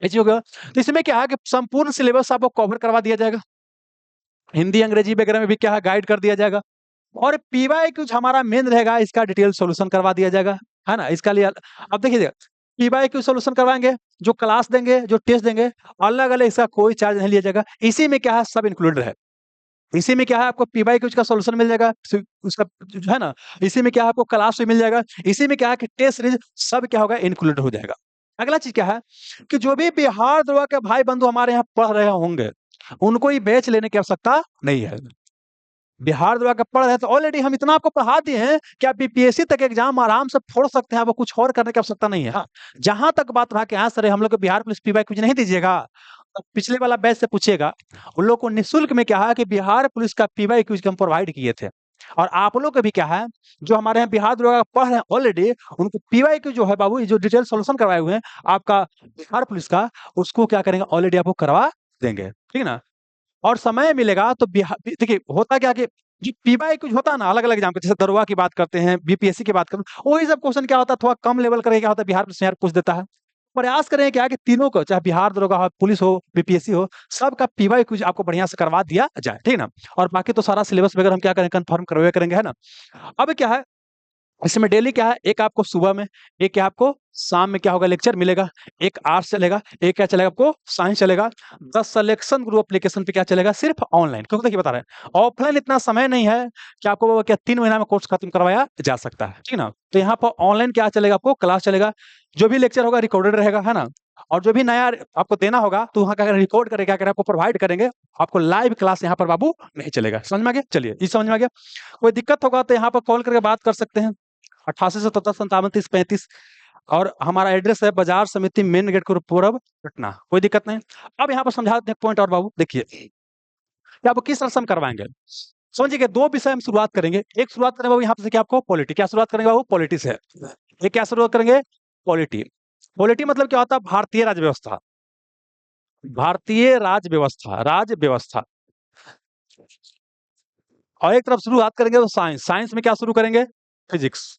ये चीज़ हो गया। तो इसमें क्या है कि संपूर्ण सिलेबस आपको कवर करवा दिया जाएगा। हिंदी, अंग्रेजी वगैरह में भी क्या है, गाइड कर दिया जाएगा। और पीवाई कुछ हमारा मेन रहेगा, इसका डिटेल सॉल्यूशन करवा दिया जाएगा, है ना? इसका लिए अब देखिए, पीवाई क्यू सॉल्यूशन करवाएँगे, जो क्लास देंगे, जो टेस्ट देंगे, अलग-अलग इसका कोई चार्ज नहीं लिया जाएगा। इसी में क्या है, सब इंक्लूडेड है। इसी में क्या है, आपको पीवाई क्यूज का सॉल्यूशन मिल जाएगा, उसका जो है ना, इसी में क्या है, आपको क्लास भी मिल जाएगा, इसी में क्या है कि टेस्ट सीरीज सब क्या होगा, इंक्लूडेड हो जाएगा। अगला चीज़ क्या है कि जो भी बिहार दरोगा के भाई बंधु हमारे यहाँ पढ़ रहे होंगे, उनको ये बैच लेने की आवश्यकता नहीं है। बिहार दरोगा का पढ़ रहे हैं तो ऑलरेडी हम इतना आपको पढ़ा दिए हैं कि आप बीपीएससी तक एग्जाम आराम से फोड़ सकते हैं, आपको कुछ और करने की आवश्यकता नहीं है। हाँ, जहाँ तक बात रहा कि हाँ सर, हम लोग को बिहार पुलिस पीवाई कुछ नहीं दीजिएगा, तो पिछले वाला बैच से पूछिएगा। उन लोग को निःशुल्क में क्या है कि बिहार पुलिस का पीवाई क्यूज हम प्रोवाइड किए थे। और आप लोग को भी क्या है, जो हमारे यहाँ बिहार दरोगा पढ़ रहे हैं ऑलरेडी, उनको पीवाई क्यू जो है बाबू, ये जो डिटेल सॉल्यूशन करवाए हुए हैं आपका बिहार पुलिस का, उसको क्या करेंगे, ऑलरेडी आपको करवा देंगे, ठीक है ना। और समय मिलेगा तो देखिए होता क्या कि जो पीवाई कुछ होता है ना, अलग-अलग एग्जाम के, जैसे दरोगा की बात करते हैं, बीपीएससी की बात करते हैं, वही सब क्वेश्चन क्या होता है, थोड़ा कम लेवल का क्या होता है, बिहार पुलिस यार पूछ देता है। प्रयास करें क्या कि तीनों को, चाहे बिहार दरोगा हो, पुलिस हो, बीपीएससी हो, सबका पीवाई क्विज आपको बढ़िया से करवा दिया जाए, ठीक है ना। और बाकी तो सारा सिलेबस वगैरह हम क्या करें, कंफर्म करवे करेंगे, है ना। अब क्या है, इसमें डेली क्या है, एक आपको सुबह में, एक क्या आपको शाम में क्या होगा, लेक्चर मिलेगा। एक आर्ट्स चलेगा, एक क्या चलेगा, आपको साइंस चलेगा। 10 सिलेक्शन ग्रुप एप्लीकेशन पे क्या चलेगा, सिर्फ ऑनलाइन, क्योंकि देखिए बता रहे हैं, ऑफलाइन इतना समय नहीं है कि आपको वो क्या 3 महीना में कोर्स खत्म करवाया जा सकता है, ठीक है ना। तो यहाँ पर ऑनलाइन क्या चलेगा, आपको क्लास चलेगा, जो भी लेक्चर होगा रिकॉर्डेड रहेगा, है ना। और जो भी नया आपको देना होगा, तो वहाँ क्या करें, रिकॉर्ड करके क्या करें, आपको प्रोवाइड करेंगे। आपको लाइव क्लास यहाँ पर बाबू नहीं चलेगा, समझ में आ गया। चलिए, ये समझ में आ गया। कोई दिक्कत होगा तो यहाँ पर कॉल करके बात कर सकते हैं, 88 77 57 30 35। और हमारा एड्रेस है बाजार समिति, मेन गेट के पूरब, पटना। कोई दिक्कत नहीं। अब यहाँ पर समझा देते हैं पॉइंट। और बाबू देखिए कि आपको किस तरह से हम करवाएंगे। समझिए, दो विषय हम शुरुआत करेंगे। एक शुरुआत करेंगे बाबू यहाँ पे से क्या आपको पॉलिटी, क्या शुरुआत करेंगे बाबू? पॉलिटी से। ये क्या शुरुआत करेंगे? पॉलिटी। पॉलिटी मतलब क्या होता है? भारतीय राज्य व्यवस्था। भारतीय राज्य व्यवस्था, राज्य व्यवस्था। और एक तरफ शुरुआत करेंगे तो साइंस, साइंस में क्या शुरू करेंगे? फिजिक्स।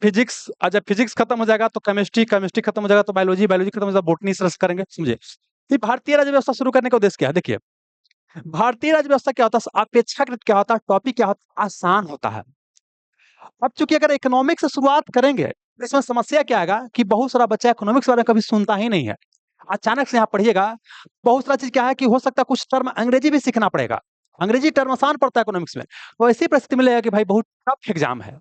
फिजिक्स, जब फिजिक्स खत्म हो जाएगा तो केमिस्ट्री, केमिस्ट्री खत्म हो जाएगा तो बायोलॉजी, बायोलॉजी खत्म हो जाएगा बॉटनी, इस तरह से करेंगे। समझे? ये भारतीय राज्य व्यवस्था शुरू करने का उद्देश्य क्या है? देखिए, भारतीय राज्य व्यवस्था क्या होता है? अपेक्षाकृत क्या होता है? टॉपिक क्या होता है? आसान होता है। अब चूंकि अगर इकोनॉमिक्स से शुरुआत करेंगे तो इसमें समस्या क्या आएगा कि बहुत सारा बच्चा इकोनॉमिक्स के बारे में कभी सुनता ही नहीं है। अचानक से यहाँ पढ़िएगा, बहुत सारा चीज क्या है कि हो सकता है कुछ टर्म अंग्रेजी भी सीखना पड़ेगा। अंग्रेजी टर्म आसान पड़ता है इकोनॉमिक्स में, तो ऐसी परिस्थिति में लगेगा कि भाई बहुत टफ एग्जाम है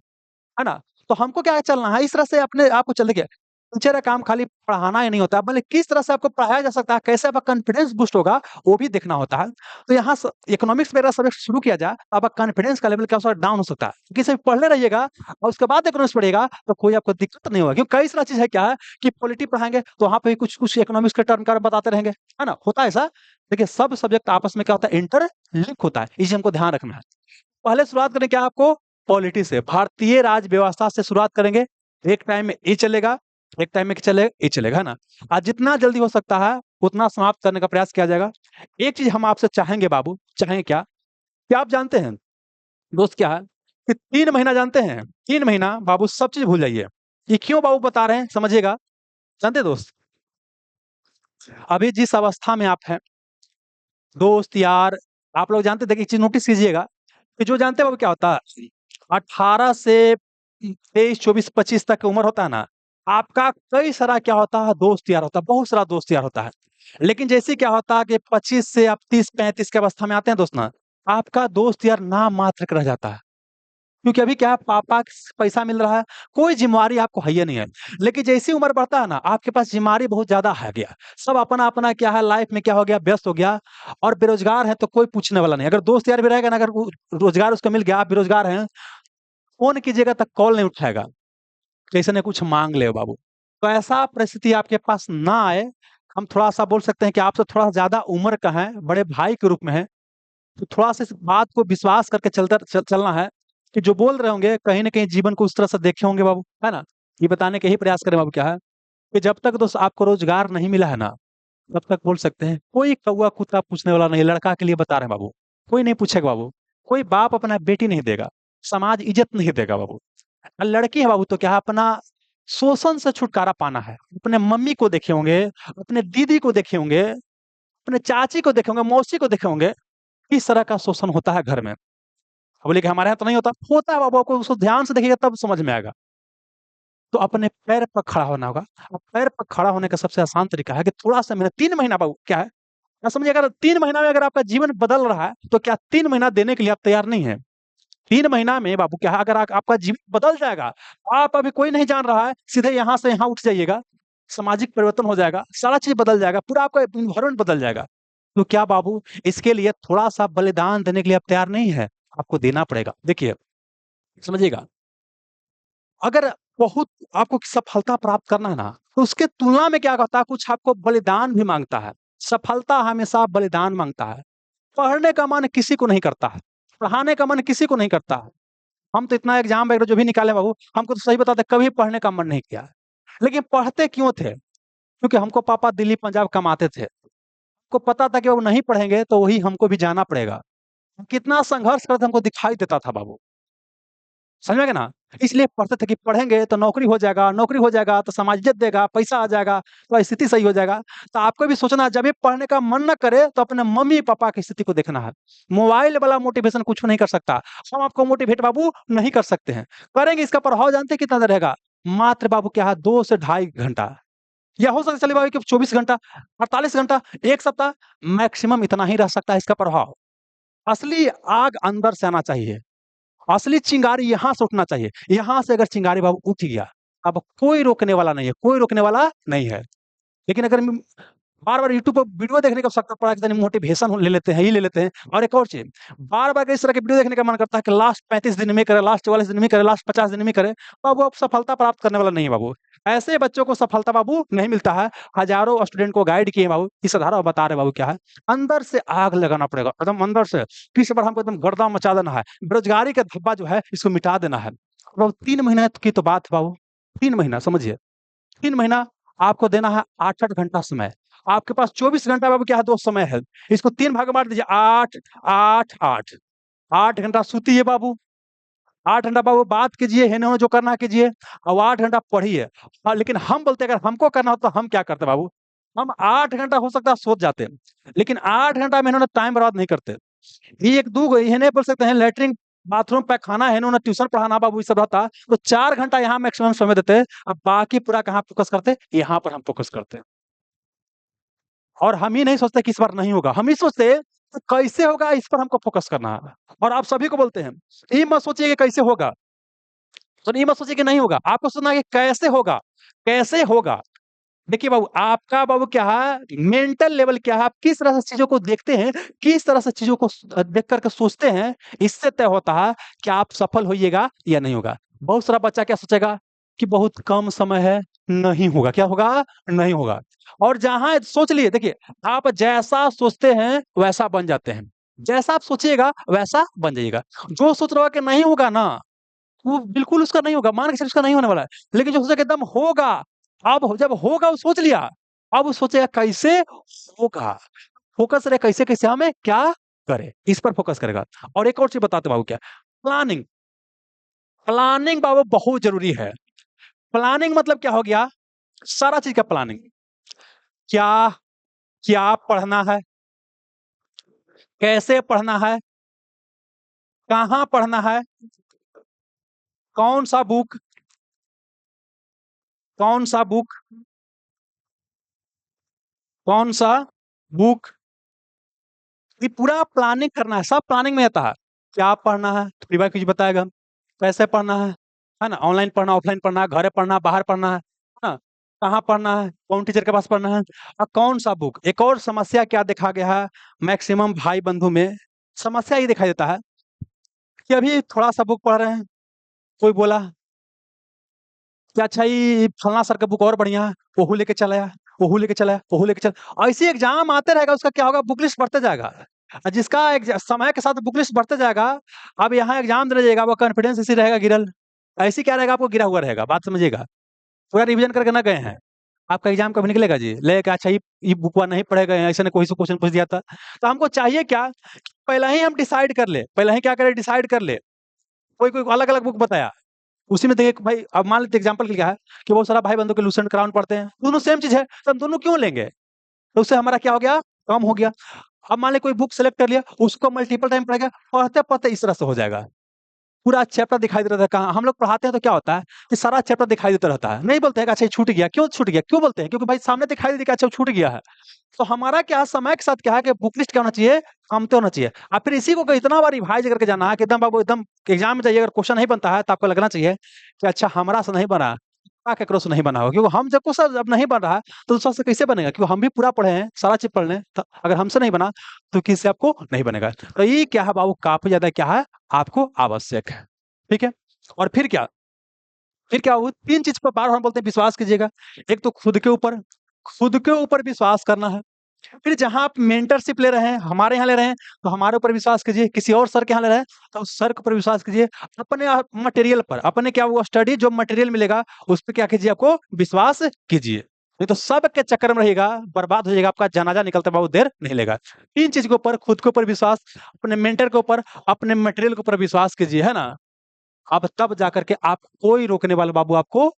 ना? तो हमको क्या चलना है, इस तरह से अपने आप को चल देखिए, टीचर का काम खाली पढ़ाना ही नहीं होता, बल्कि किस तरह से आपको पढ़ाया जा सकता है, कैसे आपका कॉन्फिडेंस बूस्ट होगा, वो भी देखना होता है। तो यहाँ इकोनॉमिक्स वगैरह सब्जेक्ट शुरू किया जाए, तो आपका कॉन्फिडेंस का लेवल क्या हो डाउन हो सकता है, क्योंकि सिर्फ पढ़ने रहिएगा और उसके बाद इकोनॉमिक्स पढ़िएगा तो कोई आपको दिक्कत नहीं होगा। क्योंकि कई सारा चीज है क्या है कि पॉलिटी पढ़ाएंगे तो वहां पे कुछ कुछ इकोनॉमिक्स के टर्म का बताते रहेंगे, है ना? होता है ऐसा। देखिए, सब सब्जेक्ट आपस में क्या होता है? इंटर लिंक होता है, इसे हमको ध्यान रखना है। पहले शुरुआत करें क्या आपको? पॉलिटी से, भारतीय राज्य व्यवस्था से शुरुआत करेंगे। एक टाइम में ए चलेगा, एक टाइम में चलेगा ए चलेगा, है ना? आज जितना जल्दी हो सकता है उतना समाप्त करने का प्रयास किया जाएगा। एक चीज हम आपसे चाहेंगे बाबू, चाहेंगे क्या आप जानते हैं दोस्त क्या है कि 3 महीना, जानते हैं 3 महीना बाबू सब चीज भूल जाइए। ये क्यों बाबू बता रहे हैं, समझिएगा। जानते हैं दोस्त, अभी जिस अवस्था में आप हैं दोस्त यार, आप लोग जानते, देखिए एक चीज नोटिस कीजिएगा कि जो जानते हैं बाबू क्या होता है, 18 से 23, 24, 25 तक की उम्र होता है ना, आपका कई सारा क्या होता है? दोस्त यार होता है, बहुत सारा दोस्त यार होता है। लेकिन जैसे क्या होता है कि 25 से आप 30, 35 की अवस्था में आते हैं दोस्त ना, आपका दोस्त यार नाम मात्र का रह जाता है। क्योंकि अभी क्या है, पापा से पैसा मिल रहा है, कोई जिम्मेवारी आपको है ही नहीं है। लेकिन जैसी उम्र बढ़ता है ना, आपके पास जिम्मेवारी बहुत ज्यादा है गया, सब अपना अपना क्या है, लाइफ में क्या हो गया, व्यस्त हो गया। और बेरोजगार है तो कोई पूछने वाला नहीं। अगर दोस्त यार भी रहेगा ना, अगर रोजगार उसको मिल गया, आप बेरोजगार हैं, फोन कीजिएगा तक कॉल नहीं उठाएगा, कैसे न कुछ मांग ले बाबू। तो ऐसा परिस्थिति आपके पास ना आए। हम थोड़ा सा बोल सकते हैं कि आपसे थोड़ा ज्यादा उम्र का है, बड़े भाई के रूप में है, तो थोड़ा सा इस बात को विश्वास करके चलना है कि जो बोल रहे होंगे कहीं ना कहीं जीवन को उस तरह से देखे होंगे बाबू, है ना? ये बताने के ही प्रयास करें बाबू क्या है कि जब तक दोस्त आपको रोजगार नहीं मिला है ना, तब तक बोल सकते हैं कोई कौवा कुत्ता पूछने वाला नहीं। लड़का के लिए बता रहे हैं बाबू, कोई नहीं पूछेगा बाबू। कोई बाप अपना बेटी नहीं देगा, समाज इज्जत नहीं देगा बाबू। और लड़की है बाबू तो क्या है, अपना शोषण से छुटकारा पाना है। अपने मम्मी को देखे होंगे, अपने दीदी को देखे होंगे, अपने चाची को देखे होंगे, मौसी को देखे होंगे, किस तरह का शोषण होता है घर में। बोले कि हमारे यहाँ तो नहीं होता, होता है बाबू, आपको उसको ध्यान से देखिएगा तब समझ में आएगा। तो अपने पैर पर खड़ा होना होगा। अब पैर पर खड़ा होने का सबसे आसान तरीका है कि थोड़ा सा मेहनत। 3 महीना बाबू क्या है ना, समझिए, अगर 3 महीना में अगर आपका जीवन बदल रहा है तो क्या 3 महीना देने के लिए आप तैयार नहीं है? 3 महीना में बाबू क्या है, अगर आपका जीवन बदल जाएगा, आप अभी कोई नहीं जान रहा है, सीधे यहाँ से यहाँ उठ जाइएगा, सामाजिक परिवर्तन हो जाएगा, सारा चीज बदल जाएगा, पूरा आपका इन्वायरमेंट बदल जाएगा। तो क्या बाबू, इसके लिए थोड़ा सा बलिदान देने के लिए आप तैयार नहीं है? आपको देना पड़ेगा। देखिए, समझिएगा, अगर बहुत आपको सफलता प्राप्त करना है ना, तो उसके तुलना में क्या होता है, कुछ आपको बलिदान भी मांगता है। सफलता हमेशा बलिदान मांगता है। पढ़ने का मन किसी को नहीं करता है, पढ़ाने का मन किसी को नहीं करता है। हम तो इतना एग्जाम वगैरह जो भी निकाले बाबू, हमको तो सही बताते कभी पढ़ने का मन नहीं किया है। लेकिन पढ़ते क्यों थे? क्योंकि हमको पापा दिल्ली पंजाब कमाते थे। को पता था कि वो नहीं पढ़ेंगे तो वही हमको भी जाना पड़ेगा। कितना संघर्ष करते हमको दिखाई देता था बाबू, समझ में गए ना? इसलिए पढ़ते थे कि पढ़ेंगे तो नौकरी हो जाएगा, नौकरी हो जाएगा तो समाज इज्जत देगा, पैसा आ जाएगा, तो स्थिति सही हो जाएगा। तो आपको भी सोचना है, जब भी पढ़ने का मन ना करे तो अपने मम्मी पापा की स्थिति को देखना है। मोबाइल वाला मोटिवेशन कुछ नहीं कर सकता। हम आपको मोटिवेट बाबू नहीं कर सकते हैं। करेंगे, इसका प्रभाव जानते हैं कितना देर रहेगा? मात्र बाबू क्या है, 2 से ढाई घंटा, या हो सकता है चलिए बाबू कि 24 घंटा, 48 घंटा, 1 सप्ताह, मैक्सिमम इतना ही रह सकता है इसका प्रभाव। असली आग अंदर से आना चाहिए, असली चिंगारी यहाँ से उठना चाहिए। यहाँ से अगर चिंगारी बाबू उठ गया, अब कोई रोकने वाला नहीं है, कोई रोकने वाला नहीं है। लेकिन अगर बार-बार यूट्यूब पर वीडियो देखने का शौक पड़ा कि मोटिवेशन ले लेते हैं, ये ले लेते हैं। और एक और चीज़, बार-बार इस तरह के वीडियो देखने का मन करता है कि लास्ट 35 दिन में करे, लास्ट 44 दिन में करे, लास्ट 50 दिन में करे, तो अब वो सफलता प्राप्त करने वाला नहीं है बाबू। ऐसे बच्चों को सफलता बाबू नहीं मिलता है। हजारों स्टूडेंट को गाइड किए बाबू, इस आधार पर बता रहे बाबू क्या है, अंदर से आग लगाना पड़ेगा, एकदम अंदर से, कि इस बार हमको एकदम गर्दा मचा देना है, बेरोजगारी का धब्बा जो है इसको मिटा देना है। बाबू 3 महीने की तो बात है बाबू, 3 महीना समझिए, 3 महीना आपको देना है 8-8 घंटा समय। आपके पास 24 घंटा बाबू क्या है, दोस्त समय है। इसको 3 भाग में बाँट दीजिए, 8, 8, 8, 8 घंटा सोतिए बाबू, 8 घंटा बाबू बात कीजिए, हेन-होन जो करना है कीजिए, और 8 घंटा पढ़िए। लेकिन हम बोलते हैं अगर हमको करना हो तो हम क्या करते बाबू? हम 8 घंटा हो सकता है सो जाते, लेकिन 8 घंटा में इन्होंने टाइम बर्बाद नहीं करते। 1-2 ये नहीं बोल सकते हैं लैट्रिन, बाथरूम, पैखाना है, इन्होंने ट्यूशन पढ़ाना बाबू ये सब रहता, तो 4 घंटा यहाँ मैक्सिमम समय देते, अब बाकी पूरा कहाँ फोकस करते? यहाँ पर हम फोकस करते। और हम ही नहीं सोचते कि इस बार नहीं होगा, हम ही सोचते हैं कि कैसे होगा, इस पर हमको फोकस करना है। और आप सभी को बोलते हैं, ये मत सोचिए कि कैसे होगा, तो ये मत सोचिए कि नहीं होगा, आपको सोचना है कि कैसे होगा, कैसे होगा। देखिए बाबू, आपका बाबू क्या है, मेंटल लेवल क्या है, आप किस तरह से चीज़ों को देखते हैं, किस तरह से चीज़ों को देख कर के सोचते हैं, इससे तय होता है कि आप सफल होइएगा या नहीं होगा। बहुत सारा बच्चा क्या सोचेगा कि बहुत कम समय है, नहीं होगा, क्या होगा? नहीं होगा। और जहाँ सोच लिए, देखिए, आप जैसा सोचते हैं, वैसा बन जाते हैं। जैसा आप सोचिएगा, वैसा बन जाइएगा। जो सोच रहा है कि नहीं होगा ना, वो बिल्कुल उसका नहीं होगा, मान के चलिए उसका नहीं होने वाला है। लेकिन जो सोचेगा एकदम होगा, अब जब होगा वो सोच लिया, अब वो सोचेगा कैसे होगा, फोकस रहे कैसे-कैसे हमें क्या करें, इस पर फोकस करेगा। और एक और चीज़ बताते बाबू क्या, प्लानिंग, प्लानिंग बाबू बहुत ज़रूरी है। प्लानिंग मतलब क्या हो गया? सारा चीज़ का प्लानिंग। क्या क्या पढ़ना है? कैसे पढ़ना है? कहाँ पढ़ना है? कौन-सा बुक, कौन-सा बुक, कौन-सा बुक, ये पूरा प्लानिंग करना है, सब प्लानिंग में आता है। क्या पढ़ना है? तो प्री-वाई कुछ बताएगा। कैसे पढ़ना है ना? ऑनलाइन पढ़ना, ऑफलाइन पढ़ना, घरे पढ़ना, बाहर पढ़ना है ना? कहाँ पढ़ना है? कौन टीचर के पास पढ़ना है? और कौन-सा बुक? एक और समस्या क्या देखा गया है मैक्सिमम भाई-बंधु में? समस्या ये दिखाई देता है कि अभी थोड़ा-सा बुक पढ़ रहे हैं, कोई बोला कि अच्छा ये फलना सर का बुक और बढ़िया है, ओहू लेके चल आया, ओहू लेके चल आया, ओहू लेके चल, ऐसे एग्ज़ाम आते रहेगा, उसका क्या होगा, बुक लिस्ट बढ़ते जाएगा। जिसका समय के साथ बुक लिस्ट बढ़ते जाएगा, अब यहाँ एग्ज़ाम देने जाइएगा, वो कॉन्फिडेंस ऐसे रहेगा गिरल, ऐसे क्या रहेगा, आपको गिरा हुआ रहेगा, बात समझिएगा। पूरा रिविज़न करके ना गए हैं, आपका एग्ज़ाम कब निकलेगा जी? लेके अच्छा ये बुकवा नहीं पढ़े गए हैं, ऐसे ने कोई से क्वेश्चन पूछ दिया था। तो हमको चाहिए क्या, पहले ही हम डिसाइड कर लें, पहले ही क्या करें, डिसाइड कर लें। कोई-कोई अलग-अलग बुक बताया, उसी में देखिए कि भाई अब मान लेते एग्जांपल के लिए क्या है कि बहुत सारा भाई-बंधों के लूसेंट क्राउन पढ़ते हैं, दोनों सेम चीज़ है, तो हम दोनों क्यों लेंगे? तो उससे हमारा क्या हो गया? कम हो गया। अब मान लें कोई बुक सेलेक्ट कर लिया, उसको मल्टीपल टाइम पढ़ेगा, पढ़ते-पढ़ते इस तरह से हो जाएगा। पूरा चैप्टर दिखाई देता रहता है, कहाँ हम लोग पढ़ाते हैं तो क्या होता है कि सारा चैप्टर दिखाई देता रहता है। नहीं बोलते हैं कि अच्छा ये छूट गया, क्यों छूट गया? क्यों बोलते हैं? क्योंकि भाई सामने दिखाई दे कि अच्छा वो छूट गया है। तो हमारा क्या है, समय के साथ क्या है कि बुक लिस्ट क्या होना चाहिए, कमते होना चाहिए। और फिर इसी को इतना बार रिवाइज़ करके जाना है कि एकदम बाबू एकदम एग्ज़ाम में जाइए, अगर क्वेश्चन नहीं बनता है तो आपको लगना चाहिए कि अच्छा हमरा से नहीं बना, केकरो से नहीं बना होगा। क्योंकि हम जब क्वेश्चन जब नहीं बन रहा है तो दूसरा से कैसे बनेगा? क्योंकि हम भी पूरा पढ़े हैं, सारा चीज़ पढ़ लें, तो अगर हमसे नहीं बना तो किससे आपको नहीं बनेगा। तो ये क्या है बाबू, काफ़ी ज़्यादा क्या है, आपको आवश्यक है। ठीक है? और फिर क्या हुआ, 3 चीज़ पर बार-बार हम बोलते हैं विश्वास कीजिएगा। एक तो खुद के ऊपर विश्वास करना है। फिर जहाँ आप मेंटरशिप ले रहे हैं, हमारे यहाँ ले रहे हैं, तो हमारे ऊपर विश्वास कीजिए, किसी और सर के यहाँ ले रहे हैं, तो उस सर के ऊपर विश्वास कीजिए। अपने मटेरियल पर, अपने क्या वो स्टडी जो मटेरियल मिलेगा, उस पे क्या कीजिए, आपको विश्वास कीजिए। नहीं तो सब के चक्कर में रहिएगा, बर्बाद हो जाएगा, आपका जनाजा निकलते बहुत देर नहीं लेगा। 3 चीज़ के ऊपर, खुद के ऊपर विश्वास, अपने मेंटर के ऊपर, अपने मटेरियल के ऊपर विश्वास कीजिए, है ना? अब तब जाकर के आप कोई रोकने वाला बाबू आपको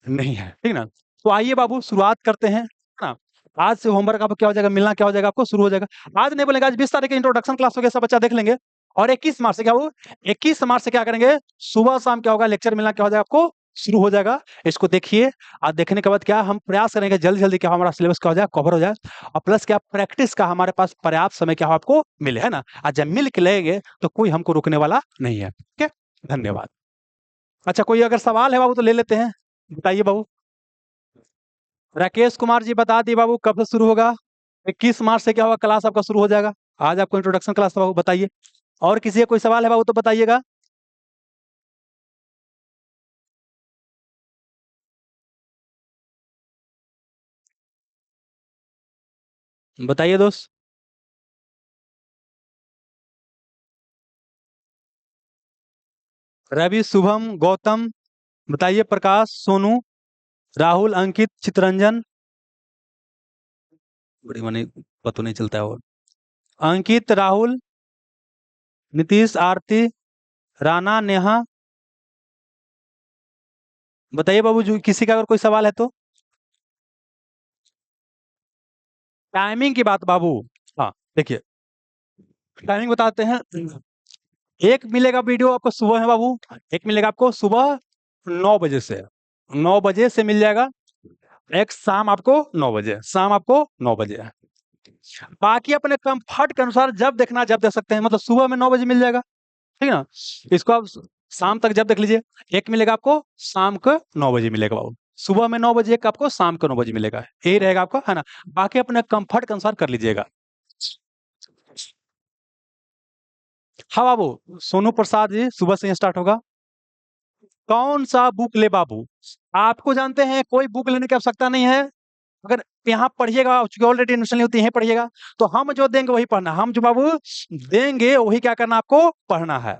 नहीं है, ठीक ना? तो आइए बाबू शुरुआत करते हैं, है ना? आज से होमवर्क आपको क्या हो जाएगा, मिलना क्या हो जाएगा, आपको शुरू हो जाएगा। आज नहीं बोलेंगे, आज 20 तारीख की इंट्रोडक्शन क्लास हो गया, सब बच्चा देख लेंगे। और 21 मार्च से क्या हो, 21 मार्च से क्या करेंगे, सुबह-शाम क्या होगा, लेक्चर मिलना क्या हो जाएगा आपको, शुरू हो जाएगा। इसको देखिए, और देखने के बाद क्या हम प्रयास करेंगे जल्दी-जल्दी क्या हमारा सिलेबस क्या हो जाए, कवर हो जाए, और प्लस क्या प्रैक्टिस का हमारे पास पर्याप्त समय क्या हो आपको मिले, है ना? और जब मिल के लेंगे तो कोई हमको रोकने वाला नहीं है। ठीक है? धन्यवाद। अच्छा, कोई अगर सवाल है बाबू तो ले लेते हैं। बताइए बाबू। राकेश कुमार जी बता दिए बाबू कब से शुरू होगा? 21 मार्च से क्या होगा, क्लास आपका शुरू हो जाएगा। आज आपको इंट्रोडक्शन क्लास था बाबू, बताइए। और किसी का कोई सवाल है बाबू तो बताइएगा। बताइए दोस्त। रवि, शुभम, गौतम, बताइए। प्रकाश, सोनू, राहुल, अंकित, चितरंजन, बड़ी मनी पता नहीं चलता है। और अंकित, राहुल, नीतीश, आरती, राणा, नेहा, बताइए बाबू, जो किसी का अगर कोई सवाल है तो। टाइमिंग की बात बाबू। हाँ, देखिए, टाइमिंग बताते हैं। एक मिलेगा वीडियो आपको सुबह में बाबू, एक मिलेगा आपको सुबह 9 बजे से, 9 बजे से मिल जाएगा। एक शाम आपको 9 बजे, शाम आपको 9 बजे है। बाकी अपने कंफर्ट के अनुसार जब देखना जब देख सकते हैं, मतलब सुबह में 9 बजे मिल जाएगा, ठीक है ना। इसको आप शाम तक जब देख लीजिए। एक मिलेगा आपको शाम को 9 बजे मिलेगा बाबू, सुबह में 9 बजे, एक आपको शाम को 9 बजे मिलेगा, यही रहेगा आपका, है ना। बाकी अपने कंफर्ट के अनुसार कर लीजिएगा। हाँ बाबू, सोनू प्रसाद जी, सुबह से ही स्टार्ट होगा। कौन सा बुक ले बाबू, आपको जानते हैं कोई बुक लेने की आवश्यकता नहीं है। अगर यहाँ पढ़िएगा, चूंकि ऑलरेडी एडमिशन ली होती है, यहीं पढ़िएगा, तो हम जो देंगे वही पढ़ना, हम जो बाबू देंगे वही क्या करना, आपको पढ़ना है।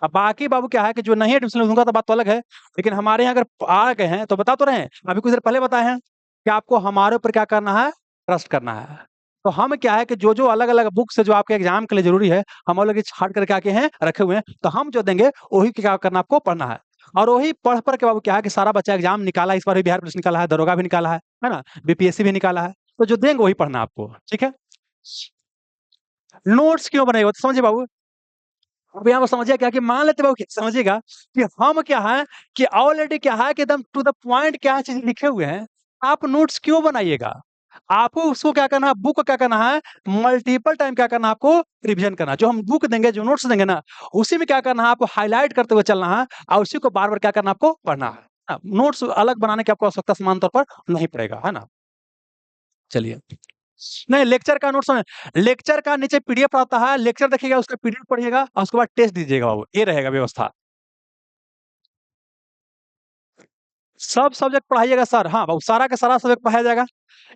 अब बाकी बाबू क्या है कि जो नहीं एडमिशन लूंगा तो बात तो अलग है, लेकिन हमारे यहाँ अगर आ गए हैं तो बता तो रहे हैं, अभी कुछ देर पहले बताए हैं कि आपको हमारे ऊपर क्या करना है, ट्रस्ट करना है। तो हम क्या है कि जो जो अलग अलग बुक से जो आपके एग्जाम के लिए जरूरी है, हम ऑलरेडी छाट करके आके हैं, रखे हुए हैं, तो हम जो देंगे वही क्या करना, आपको पढ़ना है। और वही पढ़ पढ़ के बाबू क्या है कि सारा बच्चा एग्जाम निकाला, इस बार भी बिहार पुलिस निकाला है, दरोगा भी निकाला है ना, बीपीएससी भी निकाला है, तो जो देंगे वही पढ़ना आपको, ठीक है। नोट्स क्यों बनाएगा तो समझिए बाबू। अब यहाँ पर समझिए क्या कि मान लेते बाबू, समझिएगा कि हम क्या है कि ऑलरेडी क्या है कि एकदम टू द पॉइंट क्या चीज लिखे हुए हैं, आप नोट्स क्यों बनाइएगा। आपको उसको क्या करना है, बुक को क्या करना है, मल्टीपल टाइम क्या करना है, आपको रिवीजन करना है। जो हम बुक देंगे, जो नोट्स देंगे ना, उसी में क्या करना है, आपको हाईलाइट करते हुए चलना है, और उसी को बार बार क्या करना है, आपको पढ़ना है। नोट्स अलग बनाने की आपको आवश्यकता समान तौर पर नहीं पड़ेगा, है ना। चलिए, नहीं लेक्चर का नोट्स में, लेक्चर का नीचे पीडीएफ आता है, लेक्चर देखिएगा, उसका पीडीएफ पढ़िएगा, और उसके बाद टेस्ट दीजिएगा बाबू, ये रहेगा व्यवस्था। सब सब्जेक्ट पढ़ाइएगा सर, हाँ बाबू, सारा का सारा सब्जेक्ट पढ़ाया जाएगा।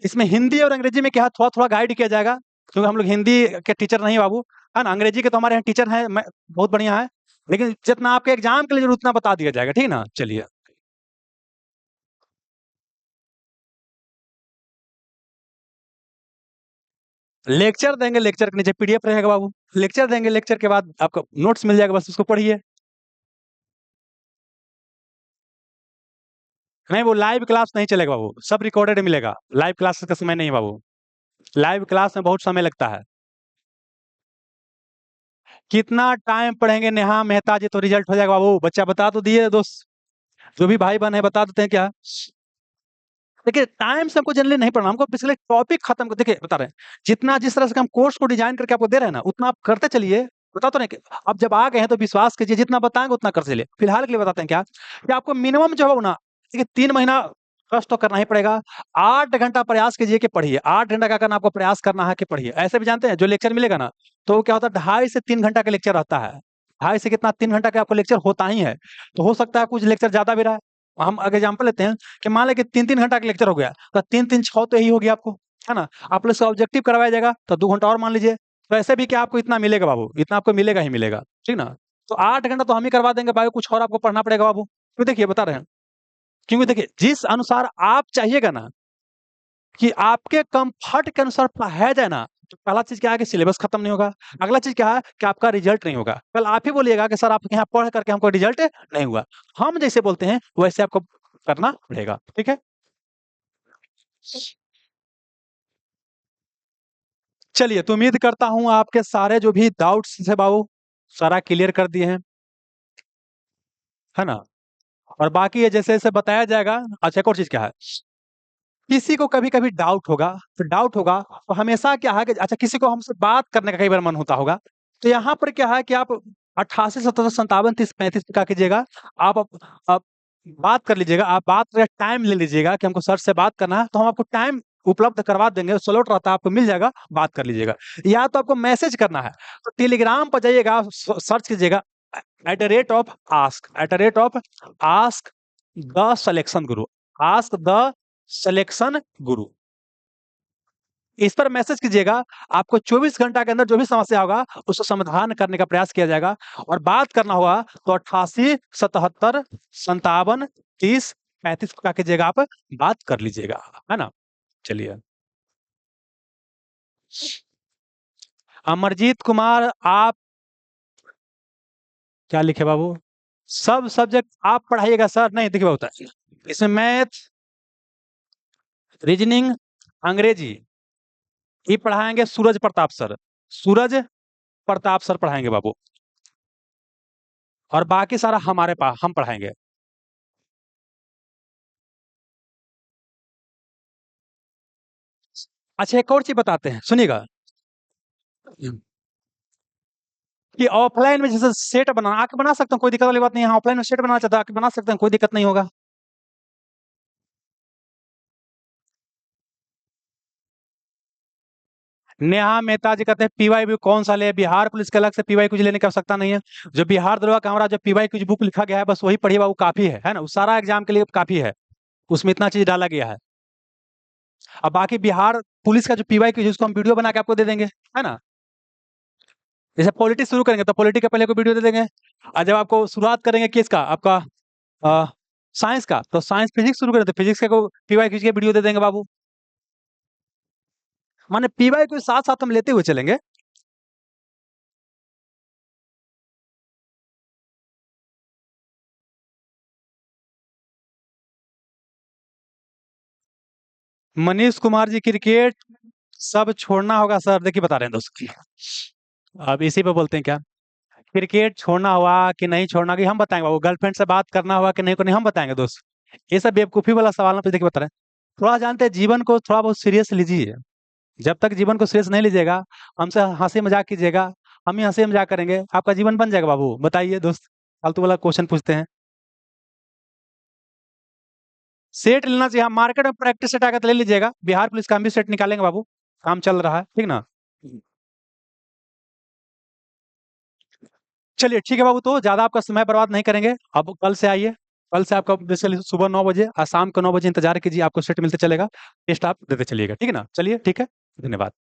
इसमें हिंदी और अंग्रेजी में क्या है, थोड़ा थोड़ा गाइड किया जाएगा, क्योंकि हम लोग हिंदी के टीचर नहीं बाबू, है ना। अंग्रेजी के तो हमारे यहाँ टीचर हैं, बहुत बढ़िया है, लेकिन जितना आपके एग्जाम के लिए जरूरत उतना बता दिया जाएगा, ठीक है ना। चलिए, लेक्चर देंगे, लेक्चर के नीचे पीडीएफ रहेगा बाबू, लेक्चर देंगे, लेक्चर के बाद आपको नोट्स मिल जाएगा, बस उसको पढ़िए। नहीं, वो लाइव क्लास नहीं चलेगा बाबू, सब रिकॉर्डेड मिलेगा, लाइव क्लास का समय नहीं है बाबू, लाइव क्लास में बहुत समय लगता है। कितना टाइम पढ़ेंगे नेहा मेहता जी, तो रिजल्ट हो जाएगा बाबू, बच्चा बता तो दिए दोस्त, जो भी भाई बहन है बता देते हैं क्या। देखिए, टाइम से हमको जनरली नहीं पढ़ना, हमको पिछले टॉपिक खत्म कर, देखिए बता रहे हैं, जितना जिस तरह से हम कोर्स को डिजाइन करके आपको दे रहे हैं ना, उतना आप करते चलिए। बता तो नहीं कि अब जब आ गए हैं तो विश्वास कीजिए, जितना बताएंगे उतना करते चलिए। फिलहाल के लिए बताते हैं क्या कि आपको मिनिमम जो है ना, देखिए 3 महीना कष्ट तो करना ही पड़ेगा। 8 घंटा प्रयास कीजिए कि पढ़िए, 8 घंटा क्या करना, आपको प्रयास करना है कि पढ़िए। ऐसे भी जानते हैं जो लेक्चर मिलेगा ना, तो वो क्या होता है, 2.5 से 3 घंटा का लेक्चर रहता है, 2.5 से 3 घंटा का आपको लेक्चर होता ही है। तो हो सकता है कुछ लेक्चर ज्यादा भी रहा है। हम अगर एग्जाम्पल लेते हैं कि मान लें कि 3-3 घंटा का लेक्चर हो गया, तो 3-3 6 तो यही हो गया आपको, है ना। आप लोग का ऑब्जेक्टिव करवाया जाएगा तो 2 घंटा और मान लीजिए, तो ऐसे भी क्या आपको इतना मिलेगा बाबू, इतना आपको मिलेगा ही मिलेगा, ठीक ना। तो 8 घंटा तो हम ही करवा देंगे बाबू, कुछ और आपको पढ़ना पड़ेगा बाबू, क्यों देखिए बता रहे हैं, क्योंकि देखिए जिस अनुसार आप चाहिएगा ना कि आपके कंफर्ट के अनुसार पढ़ाया जाए ना, तो पहला चीज क्या है कि सिलेबस खत्म नहीं होगा। अगला चीज क्या है कि आपका रिजल्ट नहीं होगा। कल आप ही बोलिएगा कि सर आप यहाँ पढ़ करके हमको रिजल्ट नहीं हुआ, हम जैसे बोलते हैं वैसे आपको करना पड़ेगा, ठीक है। चलिए, तो उम्मीद करता हूँ आपके सारे जो भी डाउट्स थे बाबू, सारा क्लियर कर दिए हैं, है ना। और बाकी ये जैसे जैसे बताया जाएगा। अच्छा, एक और चीज क्या है, किसी को कभी कभी डाउट होगा, तो डाउट होगा तो हमेशा क्या है कि अच्छा, किसी को हमसे बात करने का कई बार मन होता होगा, तो यहाँ पर क्या है कि आप 88 77 57 30 35 का कीजिएगा। आप बात कर लीजिएगा, आप बात का टाइम ले लीजिएगा कि हमको सर से बात करना है, तो हम आपको टाइम उपलब्ध करवा देंगे, स्लॉट रहता है, आपको मिल जाएगा, बात कर लीजिएगा। या तो आपको मैसेज करना है, तो टेलीग्राम पर जाइएगा, सर्च कीजिएगा @ask the selection Guru, ask the selection गुरु। इस पर मैसेज कीजिएगा। आपको 24 घंटा के अंदर जो भी समस्या होगा उसको समाधान करने का प्रयास किया जाएगा। और बात करना होगा तो 88 77 57 30 35 का कीजिएगा, आप बात कर लीजिएगा, है ना। चलिए, अमरजीत कुमार, आप क्या लिखे बाबू? सब सब्जेक्ट आप पढ़ाइएगा सर? नहीं, देखिए होता है इसमें मैथ, रीजनिंग, अंग्रेजी ये पढ़ाएंगे सूरज प्रताप सर। सूरज प्रताप सर पढ़ाएंगे बाबू, और बाकी सारा हमारे पास हम पढ़ाएंगे। अच्छा, एक और चीज बताते हैं, सुनिएगा कि ऑफलाइन में जैसे सेट बनाना, आके बना सकते हैं, कोई दिक्कत वाली बात नहीं है। ऑफलाइन में सेट बनाना चाहता है आके बना सकते हैं, कोई दिक्कत नहीं होगा। नेहा मेहता जी कहते हैं पीवाई कौन सा ले, बिहार पुलिस के अलग से पीवाई कुछ लेने की आवश्यकता नहीं है। जो बिहार दरोगा का हमारा जो पीवाई कुछ बुक लिखा गया है बस वही पढ़िए, वो काफी है ना। वो सारा एग्जाम के लिए काफी है, उसमें इतना चीज डाला गया है। अब बाकी बिहार पुलिस का जो पीवाई की जिसको हम वीडियो बना के आपको दे देंगे, है ना। जैसे पॉलिटिक्स शुरू करेंगे तो पॉलिटिक्स का पहले को वीडियो दे देंगे, और जब आपको शुरुआत करेंगे किसका, आपका साइंस का, तो साइंस फिजिक्स शुरू करें तो फिजिक्स का को पीवाई खींच के वीडियो दे देंगे बाबू। माने पीवाई को साथ साथ हम लेते हुए चलेंगे। मनीष कुमार जी, क्रिकेट सब छोड़ना होगा सर। देखिए बता रहे हैं दोस्त, अब इसी पे बोलते हैं क्या, क्रिकेट छोड़ना हुआ कि नहीं छोड़ना कि हम बताएंगे बाबू, गर्लफ्रेंड से बात करना हुआ कि नहीं को नहीं हम बताएंगे दोस्त। ये सब बेवकूफी वाला सवाल ना, देखिए बता रहे हैं। थोड़ा जानते हैं जीवन को थोड़ा बहुत सीरियस लीजिए। जब तक जीवन को सीरियस नहीं लीजिएगा, हमसे हंसी मजाक कीजिएगा, हम ही हंसी मजाक करेंगे, आपका जीवन बन जाएगा बाबू। बताइए दोस्त, फालतू वाला क्वेश्चन पूछते हैं। सेट लेना चाहिए, मार्केट में प्रैक्टिस सेट आकर ले लीजिएगा, बिहार पुलिस का हम भी सेट निकालेंगे बाबू, काम चल रहा है, ठीक ना। चलिए ठीक है बाबू, तो ज्यादा आपका समय बर्बाद नहीं करेंगे। अब कल से आइए, कल से आपका बेसिकली सुबह 9 बजे और शाम को 9 बजे इंतजार कीजिए, आपको सेट मिलते चलेगा, टेस्ट आप देते चलिएगा, ठीक है ना। चलिए ठीक है, धन्यवाद।